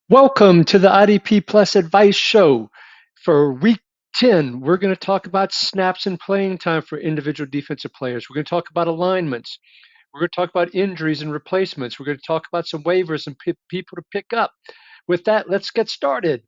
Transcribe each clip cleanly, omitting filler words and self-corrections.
Welcome to the IDP Plus Advice Show. For week 10, we're going to talk about snaps and playing time for individual defensive players. We're going to talk about alignments. We're going to talk about injuries and replacements. We're going to talk about some waivers and people to pick up. With that, let's get started.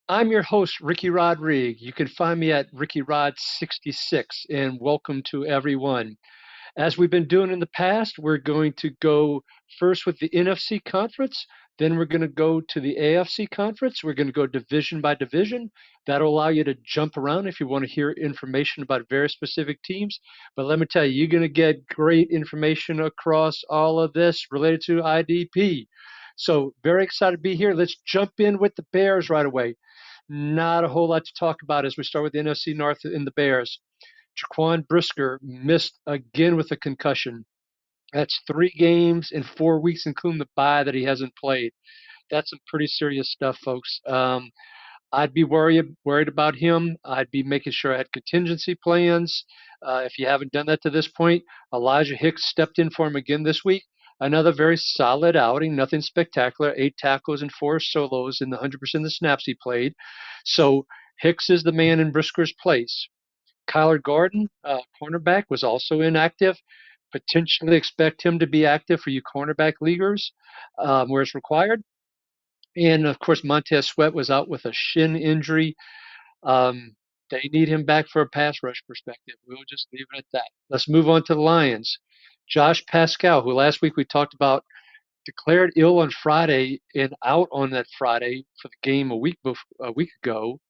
I'm your host, Ricky Rodrigue. You can find me at RickyRod66, and welcome to everyone. As we've been doing in the past, we're going to go first with the NFC conference, then we're going to go to the AFC conference. We're going to go division by division. That'll allow you to jump around if you want to hear information about very specific teams. But let me tell you, you're going to get great information across all of this related to IDP. So, very excited to be here. Let's jump in with the Bears right away. Not a whole lot to talk about as we start with the NFC North and the Bears. Jaquan Brisker missed again with a concussion. That's 3 games in 4 weeks, including the bye that he hasn't played. That's some pretty serious stuff, folks. I'd be worried about him. I'd be making sure I had contingency plans. If you haven't done that to this point, Elijah Hicks stepped in for him again this week. Another very solid outing, nothing spectacular. 8 tackles and 4 solos in the 100% of the snaps he played. So Hicks is the man in Brisker's place. Kyler Gordon, cornerback, was also inactive. Potentially expect him to be active for you cornerback leaguers where it's required. And of course, Montez Sweat was out with a shin injury. They need him back for a pass rush perspective. We'll just leave it at that. Let's move on to the Lions. Josh Pascal, who last week we talked about, declared ill on Friday and out on that Friday for the game a week ago.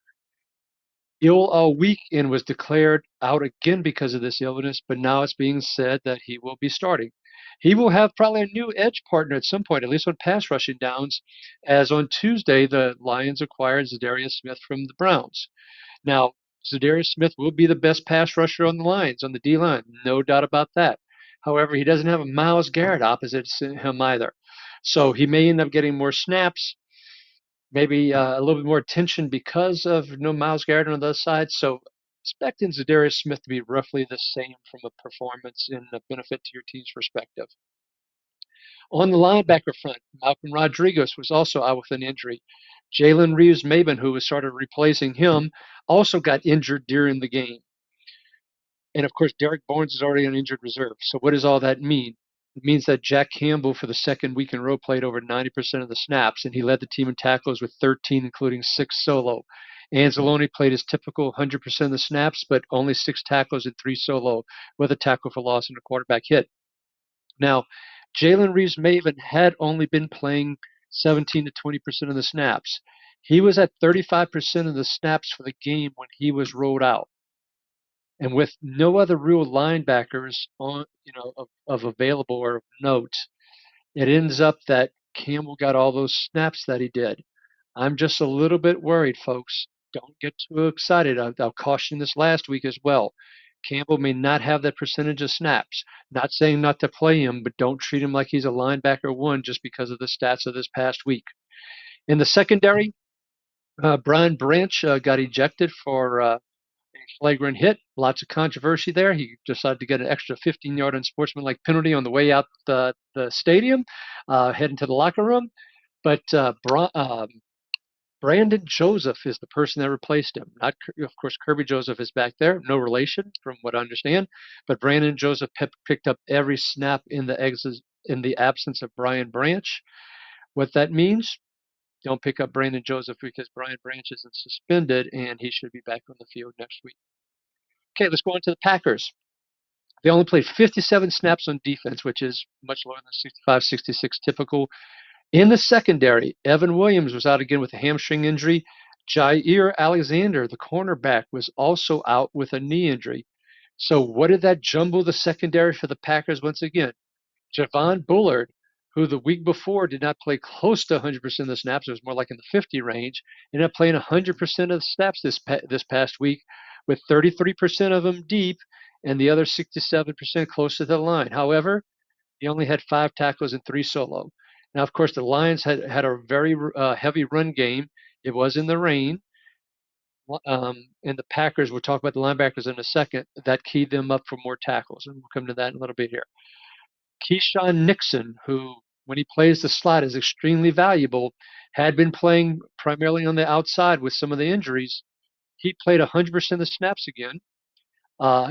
Ill all week and was declared out again because of this illness, but now it's being said that he will be starting. He will have probably a new edge partner at some point, at least on pass rushing downs, as on Tuesday the Lions acquired Zadarius Smith from the Browns. Now, Zadarius Smith will be the best pass rusher on the Lions, on the D-line, no doubt about that. However, he doesn't have a Myles Garrett opposite him either. So he may end up getting more snaps, maybe a little bit more attention because of no Myles Garrett on the other side. So expecting Zadarius Smith to be roughly the same from a performance and a benefit to your team's perspective. On the linebacker front, Malcolm Rodriguez was also out with an injury. Jalen Reeves-Maybin, who was sort of replacing him, also got injured during the game. And of course, Derek Barnes is already on injured reserve. So what does all that mean? It means that Jack Campbell, for the second week in a row, played over 90% of the snaps, and he led the team in tackles with 13, including 6 solo. Anzalone played his typical 100% of the snaps, but only 6 tackles and 3 solo, with a tackle for loss and a quarterback hit. Now, Jalen Reeves-Maybin had only been playing 17 to 20% of the snaps. He was at 35% of the snaps for the game when he was rolled out. And with no other real linebackers on, of available or of note, it ends up that Campbell got all those snaps that he did. I'm just a little bit worried, folks. Don't get too excited. I'll caution this last week as well. Campbell may not have that percentage of snaps. Not saying not to play him, but don't treat him like he's a linebacker 1 just because of the stats of this past week. In the secondary, Brian Branch got ejected for a flagrant hit. Lots of controversy there. He decided to get an extra 15-yard unsportsmanlike penalty on the way out the stadium, heading to the locker room. But Brandon Joseph is the person that replaced him. Not, of course, Kirby Joseph is back there, no relation from what I understand. But Brandon Joseph picked up every snap in the absence of Brian Branch. What that means? Don't pick up Brandon Joseph because Brian Branch isn't suspended and he should be back on the field next week. Okay, let's go on to the Packers. They only played 57 snaps on defense, which is much lower than 65, 66 typical. In the secondary, Evan Williams was out again with a hamstring injury. Jaire Alexander, the cornerback, was also out with a knee injury. So what did that jumble the secondary for the Packers once again? Javon Bullard, who the week before did not play close to 100% of the snaps, it was more like in the 50 range, ended up playing 100% of the snaps this past week, with 33% of them deep and the other 67% close to the line. However, he only had 5 tackles and 3 solo. Now, of course, the Lions had a very heavy run game. It was in the rain. And the Packers, we'll talk about the linebackers in a second, that keyed them up for more tackles. And we'll come to that in a little bit here. Keyshawn Nixon, who, when he plays the slot, is extremely valuable, had been playing primarily on the outside with some of the injuries. He played 100% of the snaps again.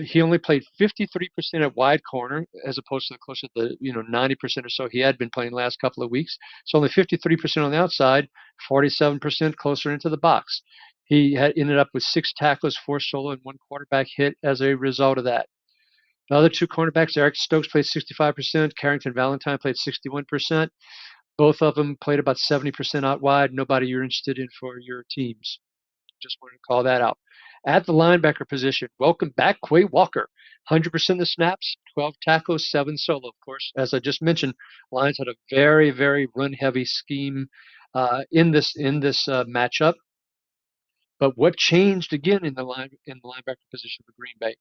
He only played 53% at wide corner, as opposed to the closer to the 90% or so he had been playing the last couple of weeks. So only 53% on the outside, 47% closer into the box. He had ended up with 6 tackles, 4 solo, and 1 quarterback hit as a result of that. The other 2 cornerbacks, Eric Stokes played 65%, Carrington Valentine played 61%. Both of them played about 70% out wide. Nobody you're interested in for your teams. Just wanted to call that out. At the linebacker position, welcome back Quay Walker. 100% of the snaps, 12 tackles, 7 solo. Of course, as I just mentioned, Lions had a very, very run-heavy scheme in this matchup. But what changed again in the linebacker position for Green Bay?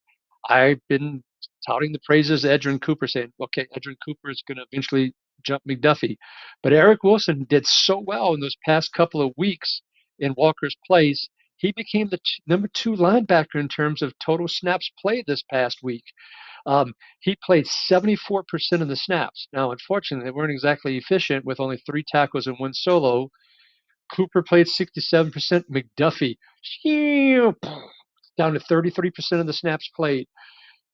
I've been touting the praises of Edgerrin Cooper, saying, okay, Edgerrin Cooper is going to eventually jump McDuffie. But Eric Wilson did so well in those past couple of weeks in Walker's place. He became the number 2 linebacker in terms of total snaps played this past week. He played 74% of the snaps. Now, unfortunately, they weren't exactly efficient with only 3 tackles and 1 solo. Cooper played 67%. McDuffie down to 33% of the snaps played.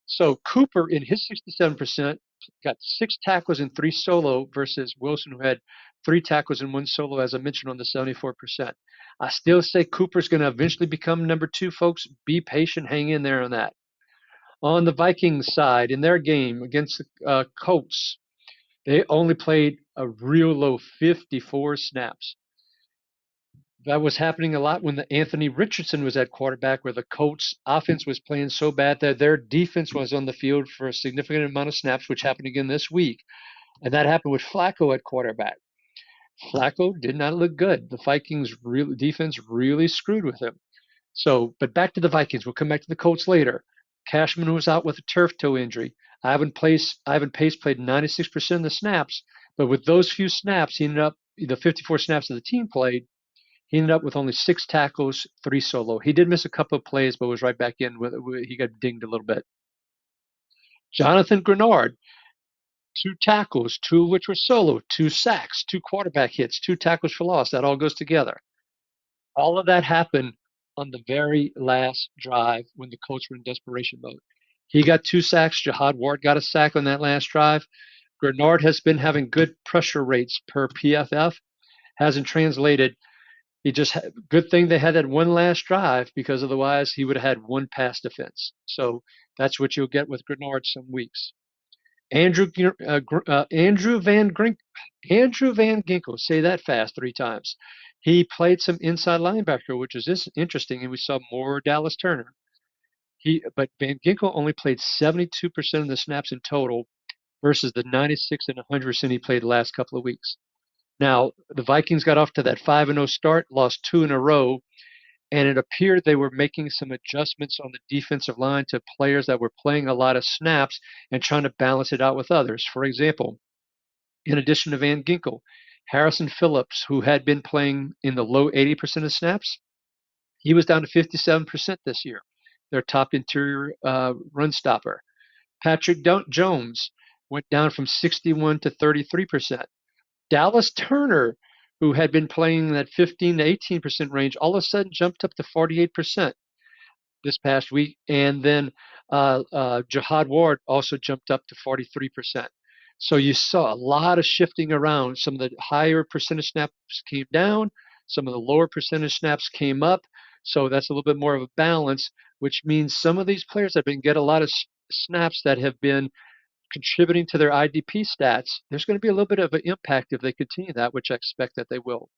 So Cooper, in his 67%, got 6 tackles and 3 solo versus Wilson, who had 3 tackles and 1 solo, as I mentioned, on the 74%. I still say Cooper's going to eventually become number 2, folks. Be patient. Hang in there on that. On the Vikings side, in their game against the Colts, they only played a real low 54 snaps. That was happening a lot when Anthony Richardson was at quarterback, where the Colts offense was playing so bad that their defense was on the field for a significant amount of snaps, which happened again this week. And that happened with Flacco at quarterback. Flacco did not look good. The Vikings defense really screwed with him. So, but back to the Vikings. We'll come back to the Colts later. Cashman was out with a turf toe injury. Ivan Pace played 96% of the snaps, but with those few snaps, he ended up, the 54 snaps that the team played, he ended up with only 6 tackles, 3 solo. He did miss a couple of plays, but was right back in. He got dinged a little bit. Jonathan Grenard, 2 tackles, 2 of which were solo, 2 sacks, 2 quarterback hits, 2 tackles for loss. That all goes together. All of that happened on the very last drive when the Colts were in desperation mode. He got 2 sacks. Jihad Ward got a sack on that last drive. Grenard has been having good pressure rates per PFF. Hasn't translated. Good thing they had that one last drive, because otherwise he would have had 1 pass defense. So that's what you'll get with Grenard some weeks. Andrew Van Ginkel, say that fast 3 times. He played some inside linebacker, which is interesting, and we saw more Dallas Turner. But Van Ginkel only played 72% of the snaps in total versus the 96 and 100% he played the last couple of weeks. Now, the Vikings got off to that 5-0 start, lost 2 in a row, and it appeared they were making some adjustments on the defensive line to players that were playing a lot of snaps and trying to balance it out with others. For example, in addition to Van Ginkel, Harrison Phillips, who had been playing in the low 80% of snaps, he was down to 57% this year, their top interior run stopper. Patrick Jones went down from 61 to 33%. Dallas Turner, who had been playing in that 15 to 18% range, all of a sudden jumped up to 48% this past week. And then Jihad Ward also jumped up to 43%. So you saw a lot of shifting around. Some of the higher percentage snaps came down. Some of the lower percentage snaps came up. So that's a little bit more of a balance, which means some of these players have been getting a lot of snaps that have been contributing to their IDP stats. There's going to be a little bit of an impact if they continue that, which I expect that they will.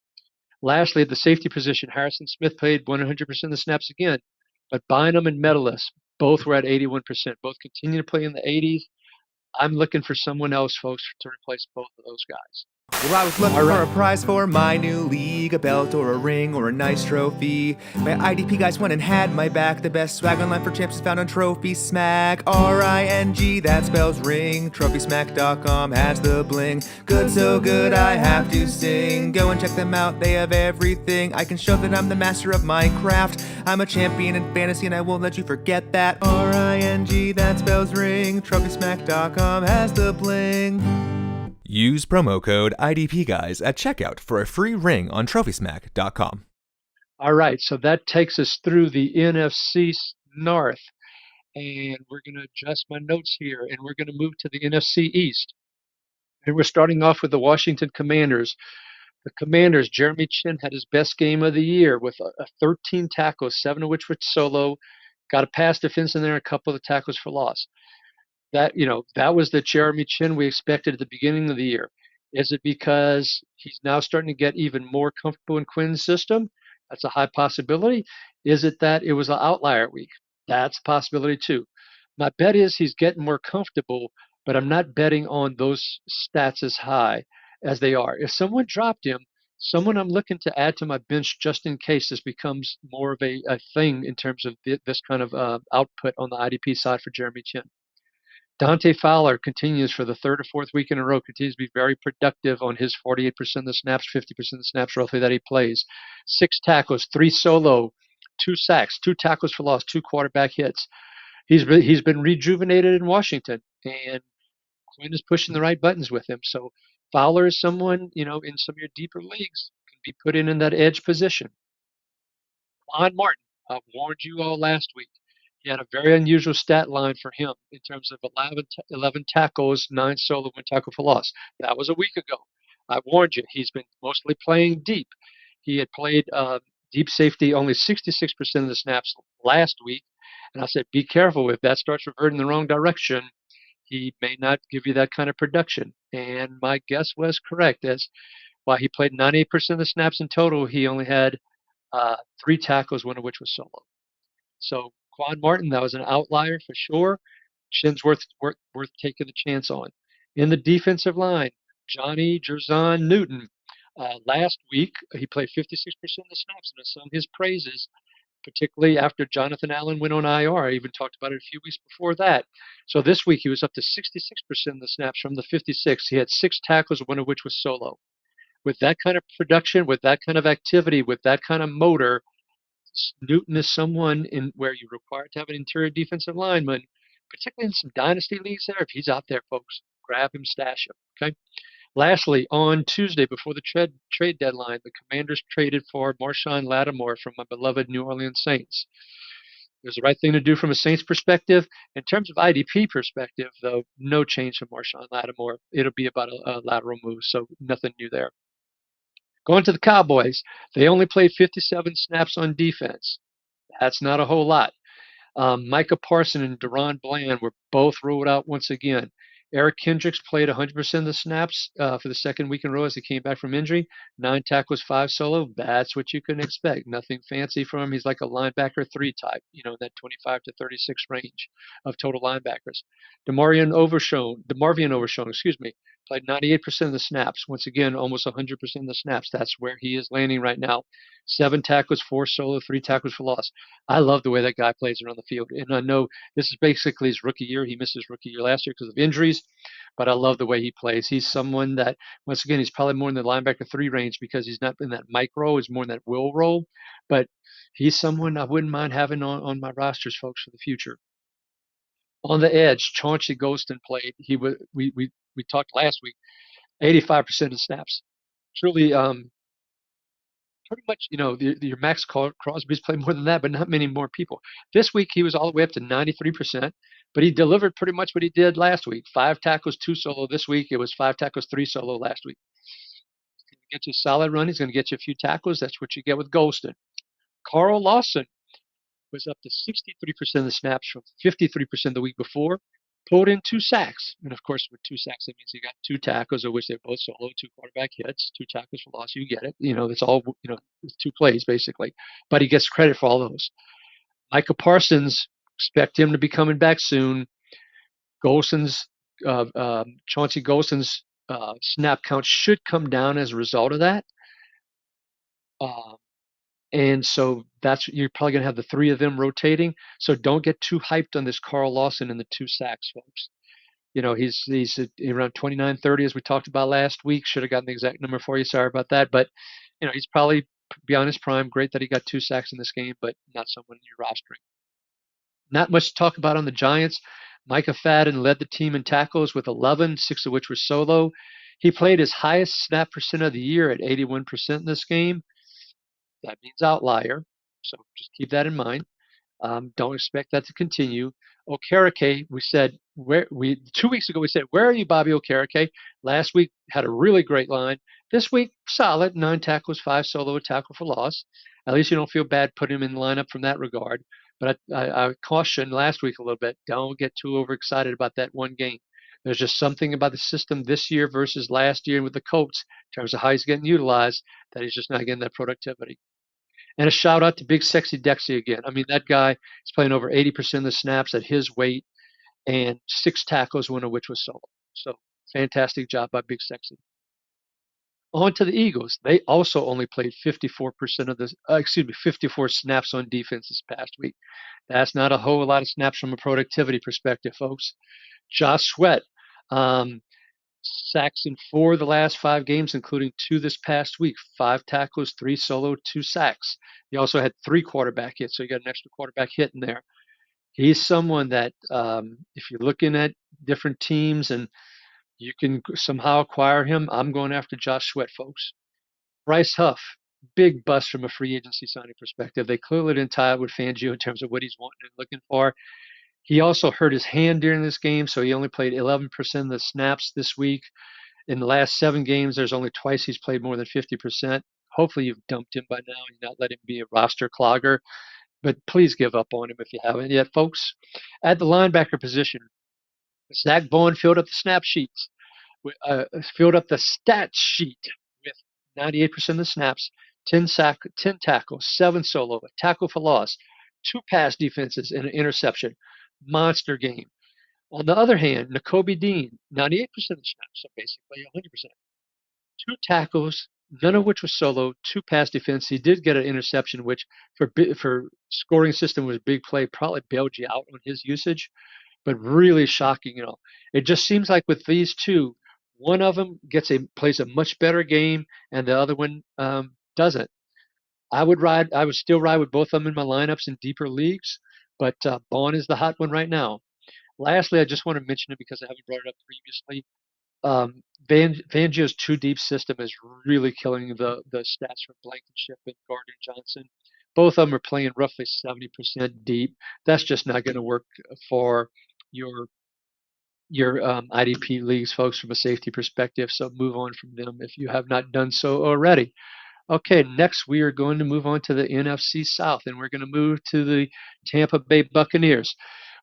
Lastly, at the safety position, Harrison Smith played 100% of the snaps again, but Bynum and Medalis both were at 81%. Both continue to play in the 80s. I'm looking for someone else, folks, to replace both of those guys. Well, I was looking All for right. a prize for my new league, a belt or a ring or a nice trophy. My IDP guys went and had my back. The best swag online for champs is found on Trophy Smack. RING, that spells ring. TrophySmack.com has the bling. Good, so good, I have to sing. Go and check them out, they have everything. I can show that I'm the master of my craft. I'm a champion in fantasy and I won't let you forget that. RING, that spells ring. TrophySmack.com has the bling. Use promo code IDPGuys at checkout for a free ring on TrophySmack.com. All right. So that takes us through the NFC North. And we're going to adjust my notes here, and we're going to move to the NFC East. And we're starting off with the Washington Commanders. The Commanders, Jeremy Chin had his best game of the year with 13 tackles, 7 of which were solo. Got a pass defense in there, a couple of tackles for loss. That was the Jeremy Chin we expected at the beginning of the year. Is it because he's now starting to get even more comfortable in Quinn's system? That's a high possibility. Is it that it was an outlier week? That's a possibility too. My bet is he's getting more comfortable, but I'm not betting on those stats as high as they are. If someone dropped him, someone I'm looking to add to my bench just in case this becomes more of a thing in terms of this kind of output on the IDP side for Jeremy Chin. Dante Fowler continues for the third or fourth week in a row, continues to be very productive on his 48% of the snaps, 50% of the snaps roughly that he plays. 6 tackles, 3 solo, 2 sacks, 2 tackles for loss, 2 quarterback hits. He's been rejuvenated in Washington, and Quinn is pushing the right buttons with him. So Fowler is someone, in some of your deeper leagues, can be put in that edge position. Quan Martin, I warned you all last week. He had a very unusual stat line for him in terms of 11 tackles, 9 solo, 1 tackle for loss. That was a week ago. I warned you. He's been mostly playing deep. He had played deep safety only 66% of the snaps last week. And I said, be careful. If that starts reverting the wrong direction, he may not give you that kind of production. And my guess was correct. As while he played 98% of the snaps in total, he only had 3 tackles, 1 of which was solo. So Quan Martin, that was an outlier for sure. Chin's worth taking the chance on. In the defensive line, Johnny Jerzon Newton. Last week, he played 56% of the snaps, and I sung his praises, particularly after Jonathan Allen went on IR. I even talked about it a few weeks before that. So this week, he was up to 66% of the snaps from the 56. He had 6 tackles, 1 of which was solo. With that kind of production, with that kind of activity, with that kind of motor, Newton is someone in where you're required to have an interior defensive lineman, particularly in some dynasty leagues there. If he's out there, folks, grab him, stash him. Okay. Lastly, on Tuesday before the trade deadline, the Commanders traded for Marshawn Lattimore from my beloved New Orleans Saints. It was the right thing to do from a Saints perspective. In terms of IDP perspective, though, no change from Marshawn Lattimore. It'll be about a lateral move, so nothing new there. Going to the Cowboys, they only played 57 snaps on defense. That's not a whole lot. Micah Parsons and Deron Bland were both ruled out once again. Eric Kendricks played 100% of the snaps for the second week in a row as he came back from injury. 9 tackles, 5 solo. That's what you can expect. Nothing fancy from him. He's like a linebacker 3 type, that 25 to 36 range of total linebackers. DeMarvion Overshown, played 98% of the snaps. Once again, almost 100% of the snaps. That's where he is landing right now. 7 tackles, 4 solo, 3 tackles for loss. I love the way that guy plays around the field. And I know this is basically his rookie year. He missed his rookie year last year because of injuries, but I love the way he plays. He's someone that, once again, he's probably more in the linebacker 3 range because he's not in that micro. He's more in that will role. But he's someone I wouldn't mind having on my rosters, folks, for the future. On the edge, Chauncey Golston played. We talked last week, 85% of snaps. Truly, pretty much, your Max Crosby's played more than that, but not many more people. This week, he was all the way up to 93%, but he delivered pretty much what he did last week. 5 tackles, 2 solo. This week, it was 5 tackles, 3 solo last week. He's going to get you a solid run. He's going to get you a few tackles. That's what you get with Golston. Carl Lawson was up to 63% of the snaps from 53% the week before. Pulled in 2 sacks. And of course, with 2 sacks, that means he got 2 tackles, of which they're both solo, 2 quarterback hits, 2 tackles for loss. You get it. It's all, it's 2 plays basically. But he gets credit for all those. Micah Parsons, expect him to be coming back soon. Chauncey Golston's snap count should come down as a result of that. Uh, and so you're probably going to have the three of them rotating. So don't get too hyped on this Carl Lawson and the 2 sacks, folks. He's at around 29, 30, as we talked about last week. Should have gotten the exact number for you. Sorry about that. But, he's probably beyond his prime. Great that he got 2 sacks in this game, but not someone you're rostering. Not much to talk about on the Giants. Micah Parsons led the team in tackles with 11, 6 of which were solo. He played his highest snap percent of the year at 81% in this game. That means outlier, so just keep that in mind. Don't expect that to continue. Okereke, we said 2 weeks ago we said, where are you, Bobby Okereke? Last week had a really great line. This week, solid, 9 tackles, 5 solo, a tackle for loss. At least you don't feel bad putting him in the lineup from that regard. But I cautioned last week a little bit. Don't get too overexcited about that one game. There's just something about the system this year versus last year with the Colts in terms of how he's getting utilized that he's just not getting that productivity. And a shout out to Big Sexy Dexy again. I mean, that guy is playing over 80% of the snaps at his weight and 6 tackles, one of which was solo. So fantastic job by Big Sexy. On to the Eagles. They also only played 54% of 54 snaps on defense this past week. That's not a whole lot of snaps from a productivity perspective, folks. Josh Sweat, sacks in 4 of the last 5 games, including 2 this past week. 5 tackles, 3 solo, 2 sacks. He also had 3 quarterback hits, so you got an extra quarterback hit in there. He's someone that if you're looking at different teams and you can somehow acquire him, I'm going after Josh Sweat, folks. Bryce Huff, big bust from a free agency signing perspective. They clearly didn't tie it with Fangio in terms of what he's wanting and looking for. He also hurt his hand during this game, so he only played 11% of the snaps this week. In the last 7 games, there's only twice he's played more than 50%. Hopefully you've dumped him by now and not let him be a roster clogger. But please give up on him if you haven't yet, folks. At the linebacker position, Zach Bowen filled up the snap sheets, filled up the stat sheet with 98% of the snaps, 10 tackles, 7 solo, a tackle for loss, 2 pass defenses, and an interception. Monster game. On the other hand, Nakobe Dean, 98% of the snaps, so basically 100%. 2 tackles, none of which was solo, 2 pass defense. He did get an interception, which for scoring system was a big play, probably bailed you out on his usage, but really shocking. It just seems like with these 2, one of them plays a much better game, and the other one doesn't. I would still ride with both of them in my lineups in deeper leagues, but Bond is the hot one right now. Lastly, I just want to mention it because I haven't brought it up previously. Fangio's 2 deep system is really killing the stats for Blankenship and Gardner Johnson. Both of them are playing roughly 70% deep. That's just not going to work for your IDP leagues, folks, from a safety perspective. So move on from them if you have not done so already. Okay, next we are going to move on to the NFC South, and we're going to move to the Tampa Bay Buccaneers.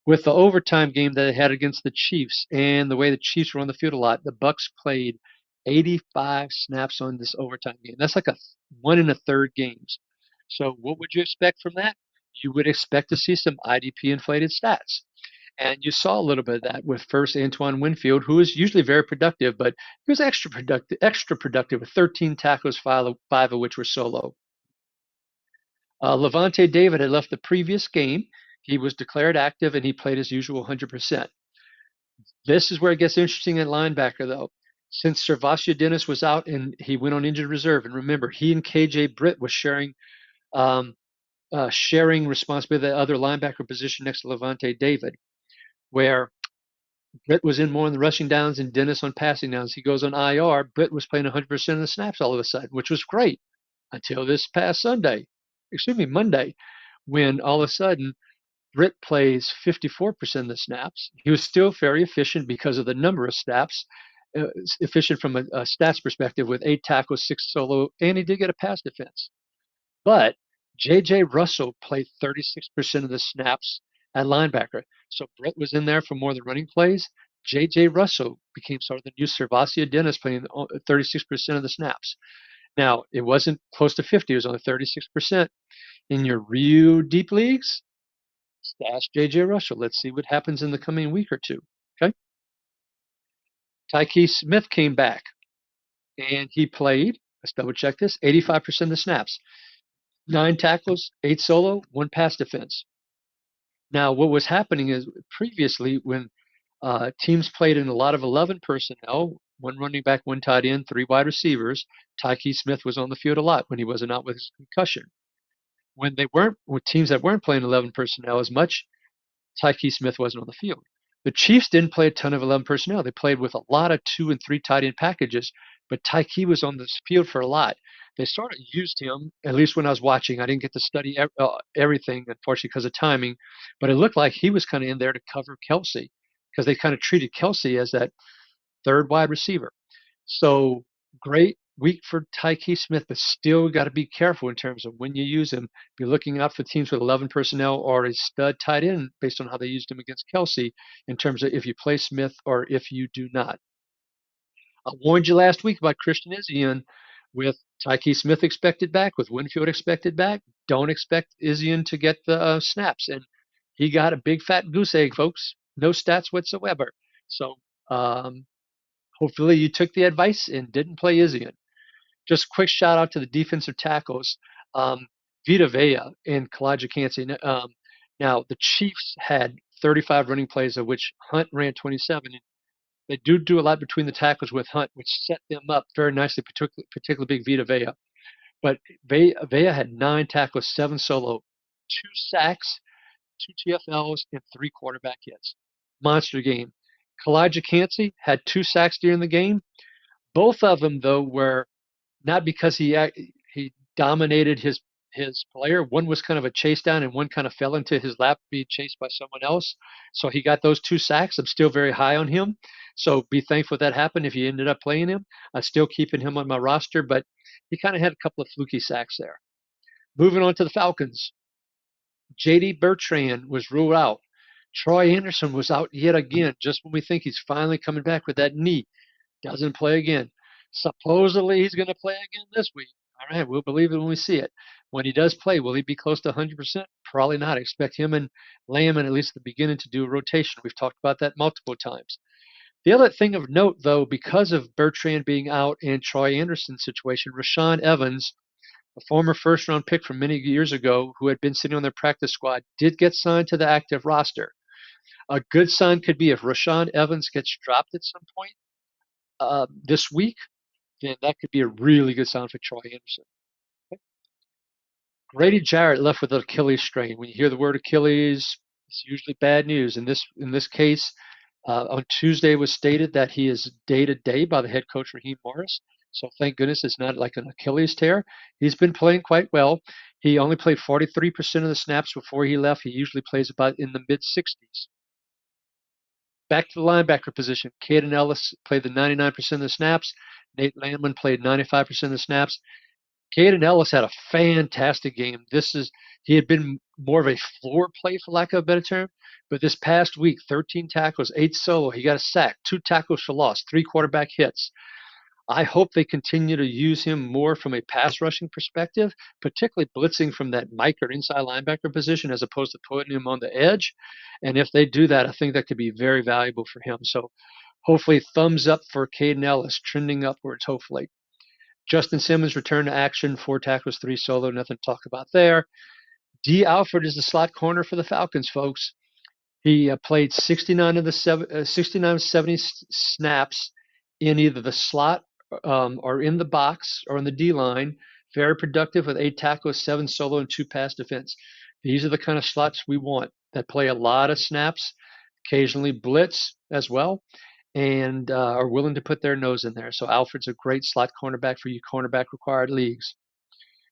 With the overtime game that they had against the Chiefs and the way the Chiefs were on the field a lot, the Bucs played 85 snaps on this overtime game. That's like 1 1/3 games. So what would you expect from that? You would expect to see some IDP inflated stats. And you saw a little bit of that with first Antoine Winfield, who is usually very productive, but he was extra productive with 13 tackles, 5 of which were solo. Levante David had left the previous game. He was declared active, and he played his usual 100%. This is where it gets interesting at linebacker, though. Since Servacio Dennis was out and he went on injured reserve, and remember, he and KJ Britt was sharing responsibility at the other linebacker position next to Levante David, where Britt was in more on the rushing downs and Dennis on passing downs. He goes on IR. Britt was playing 100% of the snaps all of a sudden, which was great until this past Monday, when all of a sudden Britt plays 54% of the snaps. He was still very efficient because of the number of snaps, efficient from a stats perspective with 8 tackles, 6 solo, and he did get a pass defense. But J.J. Russell played 36% of the snaps at linebacker. So Britt was in there for more of the running plays. J.J. Russell became sort of the new Servacio Dennis, playing 36% of the snaps. Now, it wasn't close to 50. It was only 36%. In your real deep leagues, stash J.J. Russell. Let's see what happens in the coming week or two. Okay. Tyke Smith came back, and he played, let's double check this, 85% of the snaps. 9 tackles, 8 solo, 1 pass defense. Now, what was happening is previously when teams played in a lot of 11 personnel, 1 running back, 1 tight end, 3 wide receivers, Tyke Smith was on the field a lot when he wasn't out with his concussion. When they weren't, with teams that weren't playing 11 personnel as much, Tyke Smith wasn't on the field. The Chiefs didn't play a ton of 11 personnel. They played with a lot of 2 and 3 tight end packages, but Tyke was on the field for a lot. They sort of used him, at least when I was watching. I didn't get to study everything, unfortunately, because of timing, but it looked like he was kind of in there to cover Kelsey because they kind of treated Kelsey as that third wide receiver. So great week for Tyke Smith, but still got to be careful in terms of when you use him. Be looking out for teams with 11 personnel or a stud tight end based on how they used him against Kelsey in terms of if you play Smith or if you do not. I warned you last week about Christian Izien with Tyke Smith expected back, with Winfield expected back. Don't expect Izien to get the snaps. And he got a big fat goose egg, folks. No stats whatsoever. So hopefully you took the advice and didn't play Izien. Just a quick shout out to the defensive tackles, Vita Vea and Kalijah. Now, the Chiefs had 35 running plays, of which Hunt ran 27. They do a lot between the tackles with Hunt, which set them up very nicely, particularly big Vita Vea. But Vea had 9 tackles, 7 solo, 2 sacks, 2 TFLs, and 3 quarterback hits. Monster game. Kalijah had 2 sacks during the game. Both of them, though, were not because he dominated his player. One was kind of a chase down, and one kind of fell into his lap, being chased by someone else. So he got those 2 sacks. I'm still very high on him. So be thankful that happened if you ended up playing him. I'm still keeping him on my roster, but he kind of had a couple of fluky sacks there. Moving on to the Falcons. J.D. Bertrand was ruled out. Troy Anderson was out yet again, just when we think he's finally coming back with that knee. Doesn't play again. Supposedly he's going to play again this week. All right, we'll believe it when we see it. When he does play, will he be close to 100%? Probably not. I expect him and Lamb, at least at the beginning, to do a rotation. We've talked about that multiple times. The other thing of note, though, because of Bertrand being out and Troy Anderson's situation, Rashaan Evans, a former first-round pick from many years ago who had been sitting on their practice squad, did get signed to the active roster. A good sign could be if Rashaan Evans gets dropped at some point this week, then that could be a really good sign for Troy Anderson. Okay. Grady Jarrett left with an Achilles strain. When you hear the word Achilles, it's usually bad news. In this case, on Tuesday, it was stated that he is day-to-day by the head coach, Raheem Morris. So thank goodness it's not like an Achilles tear. He's been playing quite well. He only played 43% of the snaps before he left. He usually plays about in the mid-60s. Back to the linebacker position. Caden Ellis played the 99% of the snaps. Nate Landman played 95% of the snaps. Caden Ellis had a fantastic game. He had been more of a floor play, for lack of a better term, but this past week, 13 tackles, 8 solo. He got a sack, 2 tackles for loss, 3 quarterback hits. I hope they continue to use him more from a pass rushing perspective, particularly blitzing from that Mike or inside linebacker position as opposed to putting him on the edge. And if they do that, I think that could be very valuable for him. So hopefully thumbs up for Caden Ellis, trending upwards, hopefully. Justin Simmons returned to action, 4 tackles, 3 solo, nothing to talk about there. D. Alford is the slot corner for the Falcons, folks. He played 69 of 70 snaps in either the slot or in the box or in the D line. Very productive with 8 tackles, 7 solo, and 2 pass defense. These are the kind of slots we want that play a lot of snaps, occasionally blitz as well, and are willing to put their nose in there. So Alfred's a great slot cornerback for you cornerback-required leagues.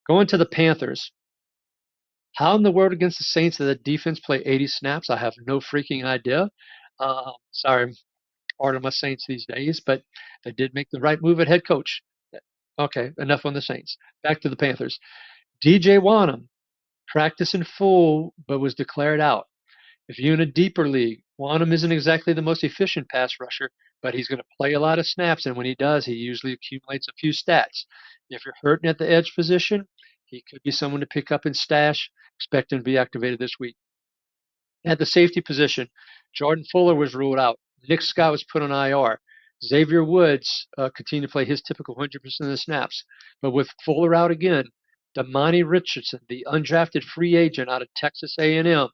Going to the Panthers. How in the world against the Saints did that defense play 80 snaps? I have no freaking idea. Sorry, I'm part of my Saints these days, but they did make the right move at head coach. Okay, enough on the Saints. Back to the Panthers. DJ Wanham, practiced in full, but was declared out. If you're in a deeper league, Wanham isn't exactly the most efficient pass rusher, but he's going to play a lot of snaps, and when he does, he usually accumulates a few stats. If you're hurting at the edge position, he could be someone to pick up and stash. Expect him to be activated this week. At the safety position, Jordan Fuller was ruled out. Nick Scott was put on IR. Xavier Woods continued to play his typical 100% of the snaps. But with Fuller out again, Damani Richardson, the undrafted free agent out of Texas A&M,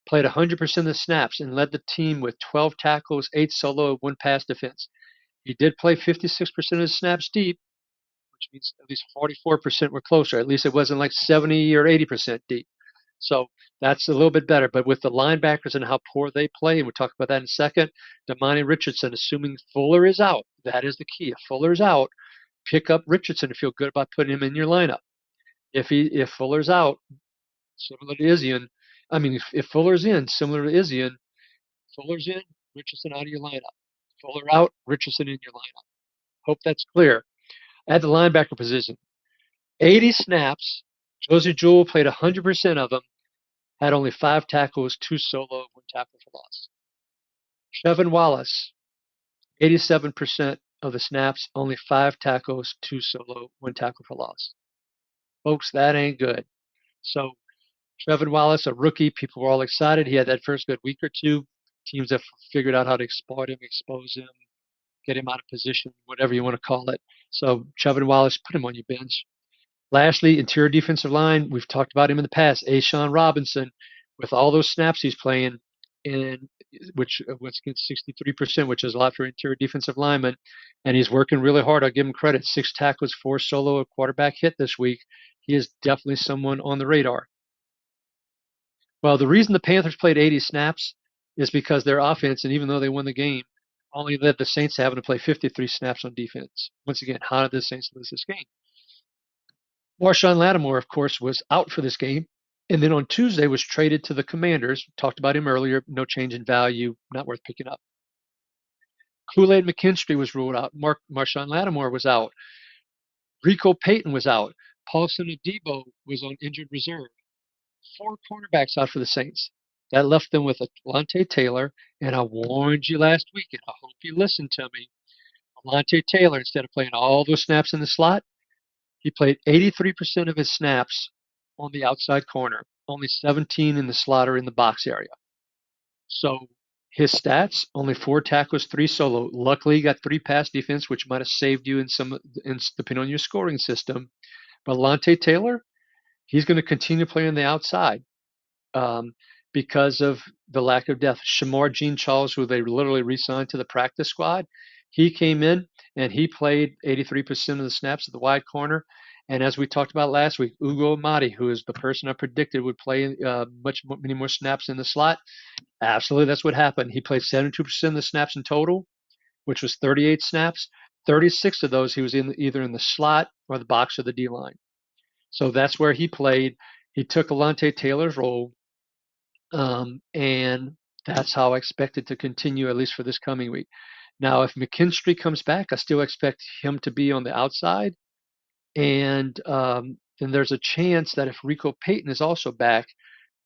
played 100% of the snaps and led the team with 12 tackles, 8 solo, 1 pass defense. He did play 56% of the snaps deep, which means at least 44% were closer. At least it wasn't like 70 or 80% deep. So that's a little bit better. But with the linebackers and how poor they play, and we'll talk about that in a second, Damani Richardson, assuming Fuller is out, that is the key. If Fuller's out, pick up Richardson and feel good about putting him in your lineup. If Fuller's out, similar to Isian, if Fuller's in, similar to Isian, Fuller's in, Richardson out of your lineup. Fuller out, Richardson in your lineup. Hope that's clear. At the linebacker position, 80 snaps. Josie Jewell played 100% of them, had only 5 tackles, 2 solo, 1 tackle for loss. Trevin Wallace, 87% of the snaps, only 5 tackles, 2 solo, 1 tackle for loss. Folks, that ain't good. So Trevin Wallace, a rookie, people were all excited. He had that first good week or two. Teams have figured out how to exploit him, expose him, get him out of position, whatever you want to call it. So Trevin Wallace, put him on your bench. Lastly, interior defensive line, we've talked about him in the past. Ashawn Robinson, with all those snaps he's playing, and which was 63%, which is a lot for interior defensive lineman, and he's working really hard. I'll give him credit. 6 tackles, 4 solo, a quarterback hit this week. He is definitely someone on the radar. Well, the reason the Panthers played 80 snaps is because their offense, and even though they won the game, only led the Saints to having to play 53 snaps on defense. Once again, how did the Saints lose this game? Marshawn Lattimore, of course, was out for this game, and then on Tuesday was traded to the Commanders. Talked about him earlier. No change in value, not worth picking up. Kool-Aid McKinstry was ruled out. Marshawn Lattimore was out. Rico Payton was out. Paulson Adebo was on injured reserve. 4 cornerbacks out for the Saints. That left them with Alontae Taylor, and I warned you last week, and I hope you listened to me. Alontae Taylor, instead of playing all those snaps in the slot, he played 83% of his snaps on the outside corner, only 17 in the slot or in the box area. So his stats, only 4 tackles, 3 solo. Luckily, he got 3 pass defense, which might have saved you depending on your scoring system. But Alontae Taylor, he's going to continue playing the outside because of the lack of depth. Shamar Jean-Charles, who they literally re-signed to the practice squad, he came in and he played 83% of the snaps at the wide corner. And as we talked about last week, Ugo Amadi, who is the person I predicted would play many more snaps in the slot, absolutely that's what happened. He played 72% of the snaps in total, which was 38 snaps. 36 of those he was either in the slot or the box or the D-line. So that's where he played. He took Alontae Taylor's role, and that's how I expect it to continue, at least for this coming week. Now, if McKinstry comes back, I still expect him to be on the outside. And then there's a chance that if Rico Payton is also back,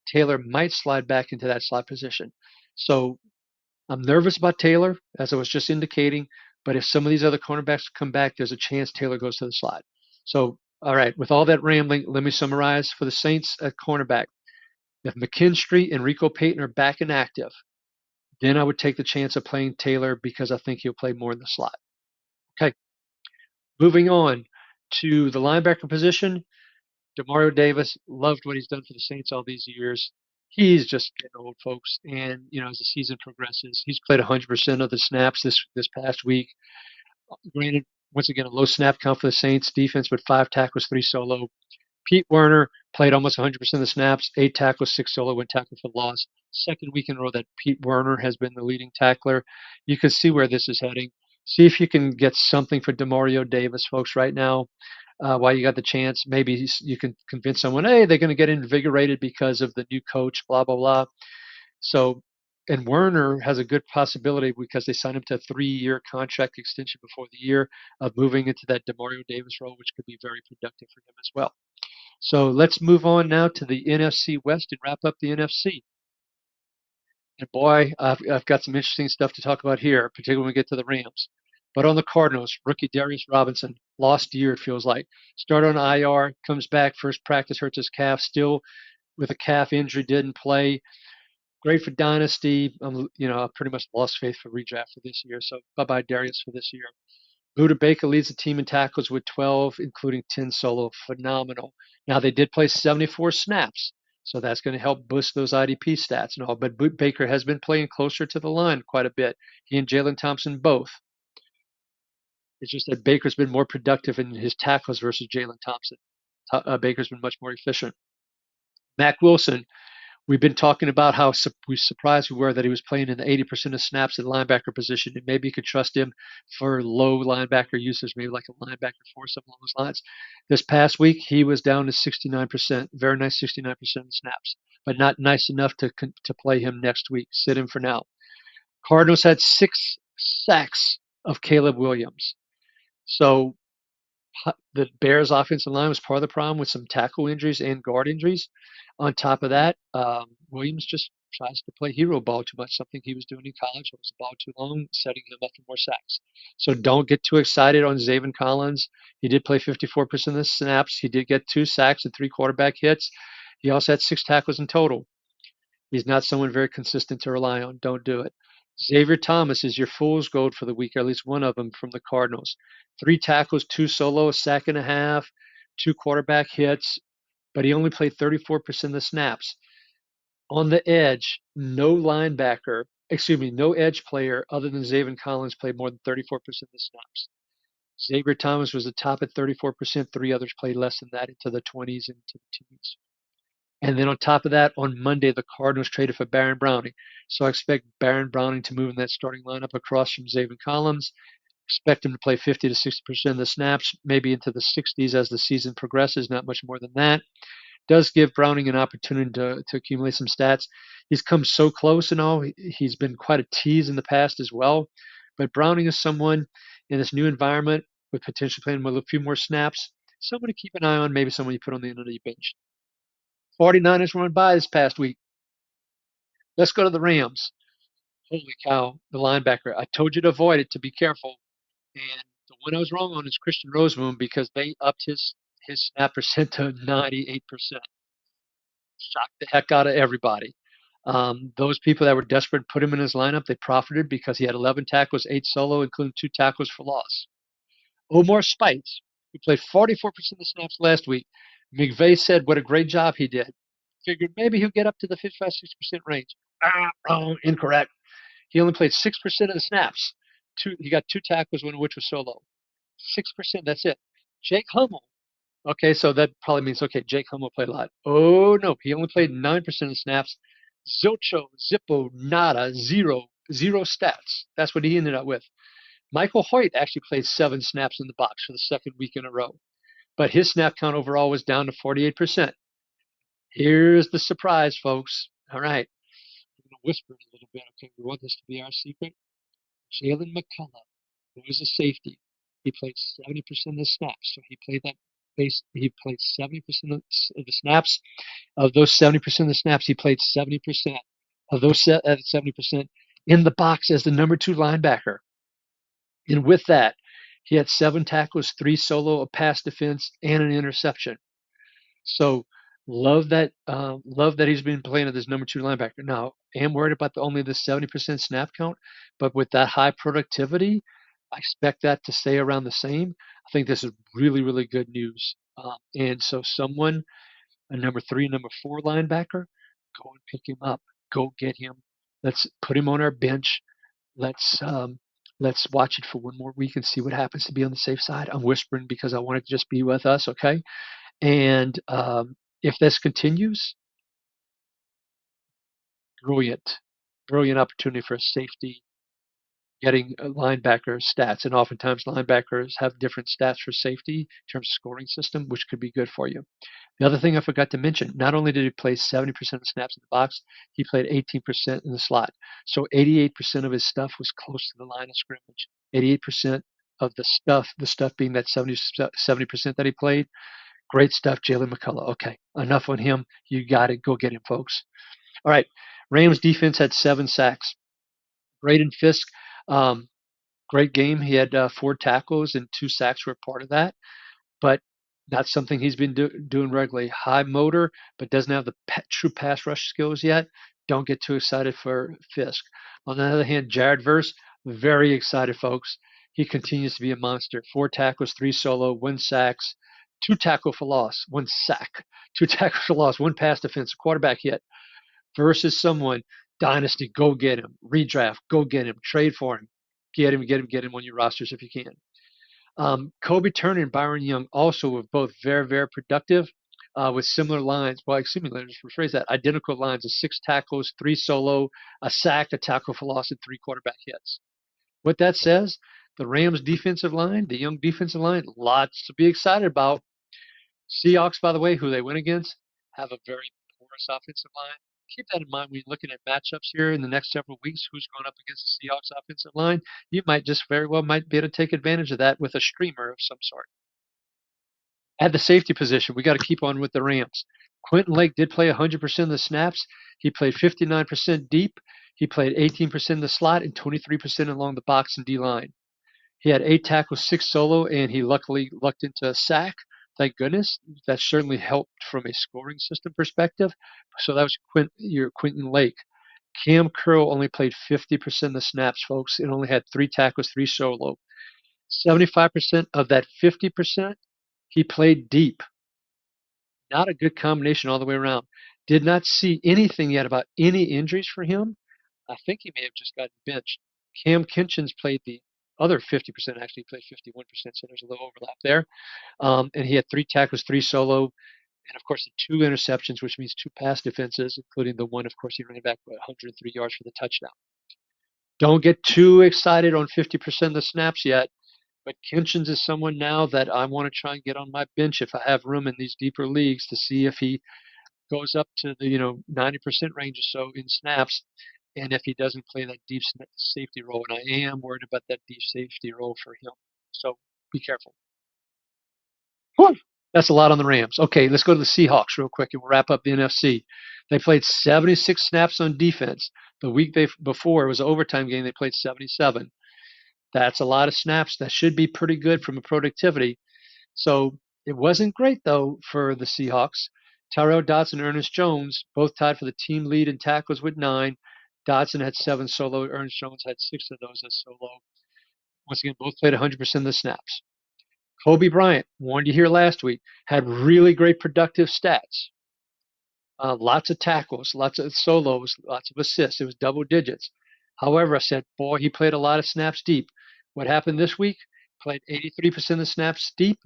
Taylor might slide back into that slot position. So I'm nervous about Taylor, as I was just indicating. But if some of these other cornerbacks come back, there's a chance Taylor goes to the slot. So, all right, with all that rambling, let me summarize for the Saints at cornerback. If McKinstry and Rico Payton are back and active, then I would take the chance of playing Taylor because I think he'll play more in the slot. Okay. Moving on to the linebacker position, Demario Davis, loved what he's done for the Saints all these years. He's just getting old, folks. And, as the season progresses, he's played 100% of the snaps this past week. Granted, once again, a low snap count for the Saints defense, but 5 tackles, 3 solo. Pete Werner played almost 100% of the snaps, 8 tackles, 6 solo, 1 tackle for loss. Second week in a row that Pete Werner has been the leading tackler. You can see where this is heading. See if you can get something for Demario Davis, folks, right now. While you got the chance, maybe you can convince someone, hey, they're going to get invigorated because of the new coach, blah, blah, blah. So, and Werner has a good possibility because they signed him to a 3-year contract extension before the year of moving into that Demario Davis role, which could be very productive for him as well. So let's move on now to the NFC West and wrap up the NFC. And boy, I've got some interesting stuff to talk about here, particularly when we get to the Rams. But on the Cardinals, rookie Darius Robinson, lost year, it feels like. Started on IR, comes back, first practice, hurts his calf, still with a calf injury, didn't play. Great for dynasty. I pretty much lost faith for redraft for this year. So bye-bye Darius for this year. Buda Baker leads the team in tackles with 12, including 10 solo. Phenomenal. Now, they did play 74 snaps, so that's going to help boost those IDP stats and all. But Baker has been playing closer to the line quite a bit. He and Jalen Thompson both. It's just that Baker's been more productive in his tackles versus Jalen Thompson. Baker's been much more efficient. Mac Wilson, we've been talking about how surprised we were that he was playing in the 80% of snaps at linebacker position, and maybe you could trust him for low linebacker usage, maybe like a linebacker four, something along those lines. This past week, he was down to 69%, very nice 69% of snaps, but not nice enough to play him next week. Sit him for now. Cardinals had 6 sacks of Caleb Williams. So the Bears' offensive line was part of the problem with some tackle injuries and guard injuries. On top of that, Williams just tries to play hero ball too much, something he was doing in college. It was a ball too long, setting him up for more sacks. So don't get too excited on Zaven Collins. He did play 54% of the snaps. He did get 2 sacks and 3 quarterback hits. He also had 6 tackles in total. He's not someone very consistent to rely on. Don't do it. Xavier Thomas is your fool's gold for the week, or at least one of them from the Cardinals. 3 tackles, 2 solo, a sack and a half, 2 quarterback hits, but he only played 34% of the snaps. On the edge, no edge player other than Zaven Collins played more than 34% of the snaps. Xavier Thomas was the top at 34%. 3 others played less than that, into the 20s and to the teens. And then on top of that, on Monday, the Cardinals traded for Baron Browning. So I expect Baron Browning to move in that starting lineup across from Zaven Collins. Expect him to play 50 to 60% of the snaps, maybe into the 60s as the season progresses, not much more than that. Does give Browning an opportunity to accumulate some stats. He's come so close and all. He's been quite a tease in the past as well. But Browning is someone in this new environment with potentially playing with a few more snaps, someone to keep an eye on, maybe someone you put on the end of your bench. 49ers run by this past week. Let's go to the Rams. Holy cow, the linebacker. I told you to avoid it, to be careful. And the one I was wrong on is Christian Rosemoon, because they upped his snap percent to 98%. Shocked the heck out of everybody. Those people that were desperate to put him in his lineup, they profited because he had 11 tackles, 8 solo, including 2 tackles for loss. Omar Speights, who played 44% of the snaps last week. McVay said what a great job he did. Figured maybe he'll get up to the 55-60% range. Wrong, incorrect. He only played 6% of the snaps. He got 2 tackles, one of which was solo. 6%, that's it. Jake Hummel. Okay, so that probably means, Jake Hummel played a lot. Oh, no, he only played 9% of the snaps. Zippo, nada, zero stats. That's what he ended up with. Michael Hoyt actually played 7 snaps in the box for the second week in a row. But his snap count overall was down to 48%. Here's the surprise, folks. All right. I'm going to whisper it a little bit. Okay, we want this to be our secret. Jalen McCullough, who is a safety, he played 70% of the snaps. So he played 70% of the snaps. Of those 70% of the snaps, he played 70%. Of those 70% in the box as the number 2 linebacker. And with that, he had 7 tackles, 3 solo, a pass defense, and an interception. So love that he's been playing as this number 2 linebacker. Now, I am worried about only the 70% snap count, but with that high productivity, I expect that to stay around the same. I think this is really, really good news. And so a number 3, number 4 linebacker, go and pick him up. Go get him. Let's put him on our bench. Let's watch it for one more week and see what happens to be on the safe side. I'm whispering because I want it to just be with us, okay? And if this continues, brilliant opportunity for a safety getting linebacker stats. And oftentimes linebackers have different stats for safety in terms of scoring system, which could be good for you. The other thing I forgot to mention, not only did he play 70% of the snaps in the box, he played 18% in the slot. So 88% of his stuff was close to the line of scrimmage. 88% of the stuff being that 70% that he played. Great stuff, Jalen McCullough. Okay, enough on him. You got it. Go get him, folks. All right, Rams defense had 7 sacks. Braden Fisk, great game. He had 4 tackles and 2 sacks were part of that. But that's something he's been doing regularly. High motor, but doesn't have the true pass rush skills yet. Don't get too excited for Fisk. On the other hand, Jared Verse, very excited, folks. He continues to be a monster. 4 tackles, 3 solo, 1 sacks, 2 tackle for loss, 1 sack, 2 tackles for loss, 1 pass defense, quarterback hit. Versus someone, dynasty, go get him. Redraft, go get him. Trade for him. Get him on your rosters if you can. Kobe Turner and Byron Young also were both very, very productive with similar lines. Well, excuse me, let me just rephrase that. Identical lines of 6 tackles, 3 solo, a sack, a tackle for loss, and 3 quarterback hits. What that says, the Rams defensive line, the young defensive line, lots to be excited about. Seahawks, by the way, who they went against, have a very porous offensive line. Keep that in mind when you're looking at matchups here in the next several weeks. Who's going up against the Seahawks offensive line? You might just very well might be able to take advantage of that with a streamer of some sort. At the safety position, we got to keep on with the Rams. Quentin Lake did play 100% of the snaps. He played 59% deep. He played 18% in the slot and 23% along the box and D line. He had 8 tackles, 6 solo, and he luckily lucked into a sack. Thank goodness. That certainly helped from a scoring system perspective. So that was your Quentin Lake. Cam Curl only played 50% of the snaps, folks, and only had 3 tackles, 3 solo. 75% of that 50%, he played deep. Not a good combination all the way around. Did not see anything yet about any injuries for him. I think he may have just gotten benched. Cam Kinchins played the other 50%, actually played 51%, so there's a little overlap there. And he had 3 tackles, 3 solo, and of course the 2 interceptions, which means 2 pass defenses, including the one, of course, he ran back 103 yards for the touchdown. Don't get too excited on 50% of the snaps yet, but Kinchins is someone now that I want to try and get on my bench if I have room in these deeper leagues to see if he goes up to the 90% range or so in snaps, and if he doesn't play that deep safety role. And I am worried about that deep safety role for him. So be careful. Whew, that's a lot on the Rams. Okay, let's go to the Seahawks real quick and we'll wrap up the NFC. They played 76 snaps on defense. The week before, it was an overtime game, they played 77. That's a lot of snaps. That should be pretty good from a productivity. So it wasn't great, though, for the Seahawks. Tyrell Dodson and Ernest Jones both tied for the team lead in tackles with 9. Dodson had 7 solo. Ernest Jones had 6 of those as solo. Once again, both played 100% of the snaps. Kobe Bryant, warned you here last week, had really great productive stats. Lots of tackles, lots of solos, lots of assists. It was double digits. However, I said, boy, he played a lot of snaps deep. What happened this week? Played 83% of the snaps deep.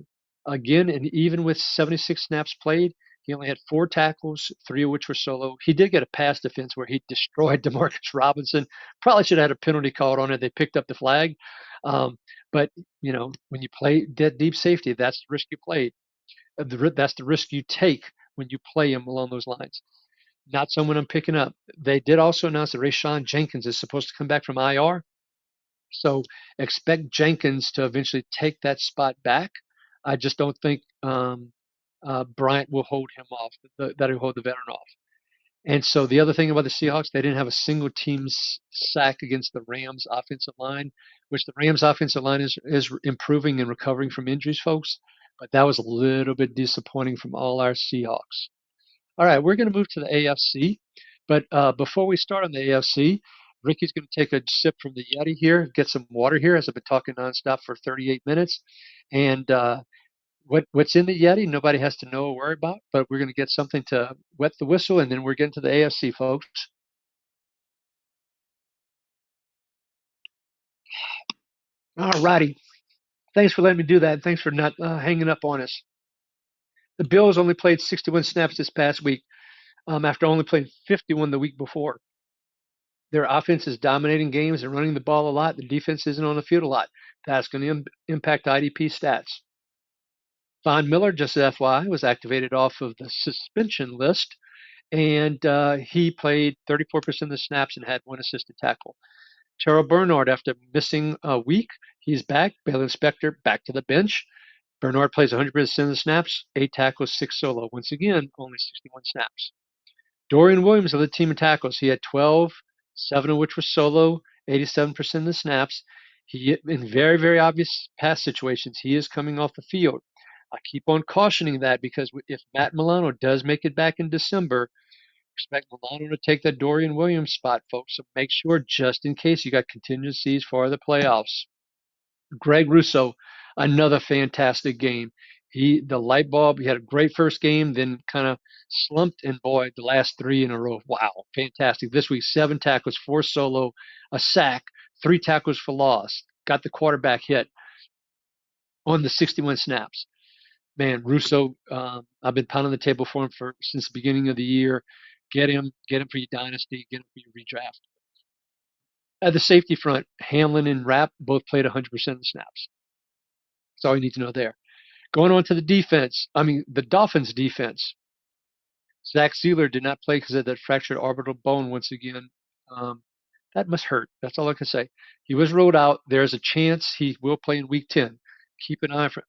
Again, and even with 76 snaps played, he only had 4 tackles, 3 of which were solo. He did get a pass defense where he destroyed Demarcus Robinson. Probably should have had a penalty called on it. They picked up the flag. But, when you play deep safety, that's the risk you played. That's the risk you take when you play him along those lines. Not someone I'm picking up. They did also announce that Rayshawn Jenkins is supposed to come back from IR. So expect Jenkins to eventually take that spot back. I just don't think Bryant will hold him off, that he'll hold the veteran off. And so the other thing about the Seahawks, they didn't have a single team sack against the Rams offensive line, which the Rams offensive line is improving and recovering from injuries, folks. But that was a little bit disappointing from all our Seahawks. All right, we're going to move to the AFC. But before we start on the AFC, Ricky's going to take a sip from the Yeti here, get some water here, as I've been talking nonstop for 38 minutes. And what's in the Yeti, nobody has to know or worry about, but we're going to get something to wet the whistle, and then we're getting to the AFC, folks. All righty. Thanks for letting me do that. Thanks for not hanging up on us. The Bills only played 61 snaps this past week after only playing 51 the week before. Their offense is dominating games and running the ball a lot. The defense isn't on the field a lot. That's going to impact IDP stats. Von Miller, just as FYI, was activated off of the suspension list, and he played 34% of the snaps and had 1 assisted tackle. Terrell Bernard, after missing a week, he's back. Baylon Spector back to the bench. Bernard plays 100% of the snaps, 8 tackles, 6 solo. Once again, only 61 snaps. Dorian Williams of the team of tackles, he had 12, 7 of which were solo, 87% of the snaps. He, in very, very obvious pass situations, he is coming off the field. I keep on cautioning that because if Matt Milano does make it back in December, expect Milano to take that Dorian Williams spot, folks. So make sure, just in case, you got contingencies for the playoffs. Greg Russo, another fantastic game. The light bulb. He had a great first game, then kind of slumped, and boy, the last three in a row. Wow, fantastic! This week, 7 tackles, 4 solo, a sack, 3 tackles for loss. Got the quarterback hit on the 61 snaps. Man, Russo, I've been pounding the table for him since the beginning of the year. Get him for your dynasty, get him for your redraft. At the safety front, Hamlin and Rapp both played 100% of the snaps. That's all you need to know there. Going on to the defense, the Dolphins defense. Zach Sealer did not play because of that fractured orbital bone once again. That must hurt. That's all I can say. He was ruled out. There's a chance he will play in Week 10. Keep an eye for.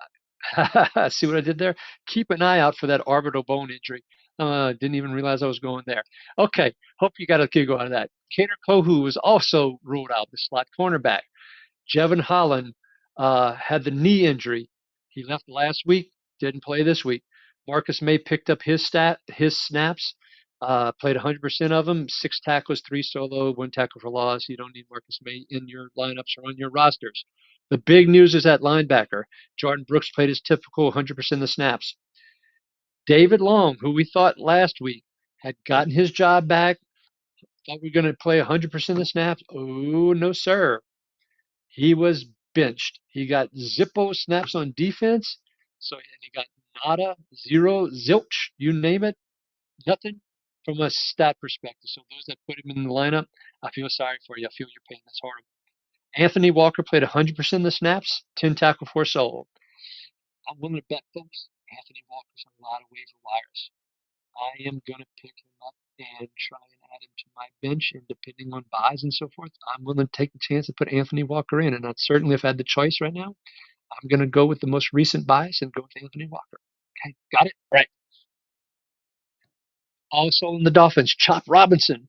See what I did there? Keep an eye out for that orbital bone injury. Didn't even realize I was going there. Okay, hope you got a giggle out of that. Kader Kohu was also ruled out, the slot cornerback. Jevon Holland had the knee injury. He left last week, didn't play this week. Marcus May picked up his snaps, played 100% of them, 6 tackles, 3 solo, 1 tackle for loss. You don't need Marcus May in your lineups or on your rosters. The big news is at linebacker. Jordan Brooks played his typical 100% of the snaps. David Long, who we thought last week had gotten his job back, thought we were going to play 100% of the snaps. Oh, no, sir. He was benched. He got Zippo snaps on defense. So he got nada, 0, zilch, you name it, nothing from a stat perspective. So those that put him in the lineup, I feel sorry for you. I feel your pain. That's horrible. Anthony Walker played 100% of the snaps, 10 tackle, 4 solo. I'm willing to bet, folks, Anthony Walker's on a lot of waiver wires. I am going to pick him up and try and add him to my bench, and depending on buys and so forth, I'm willing to take the chance to put Anthony Walker in. And I'd certainly, if I had the choice right now, I'm going to go with the most recent buys and go with Anthony Walker. Okay, got it? Right. Also in the Dolphins, Chop Robinson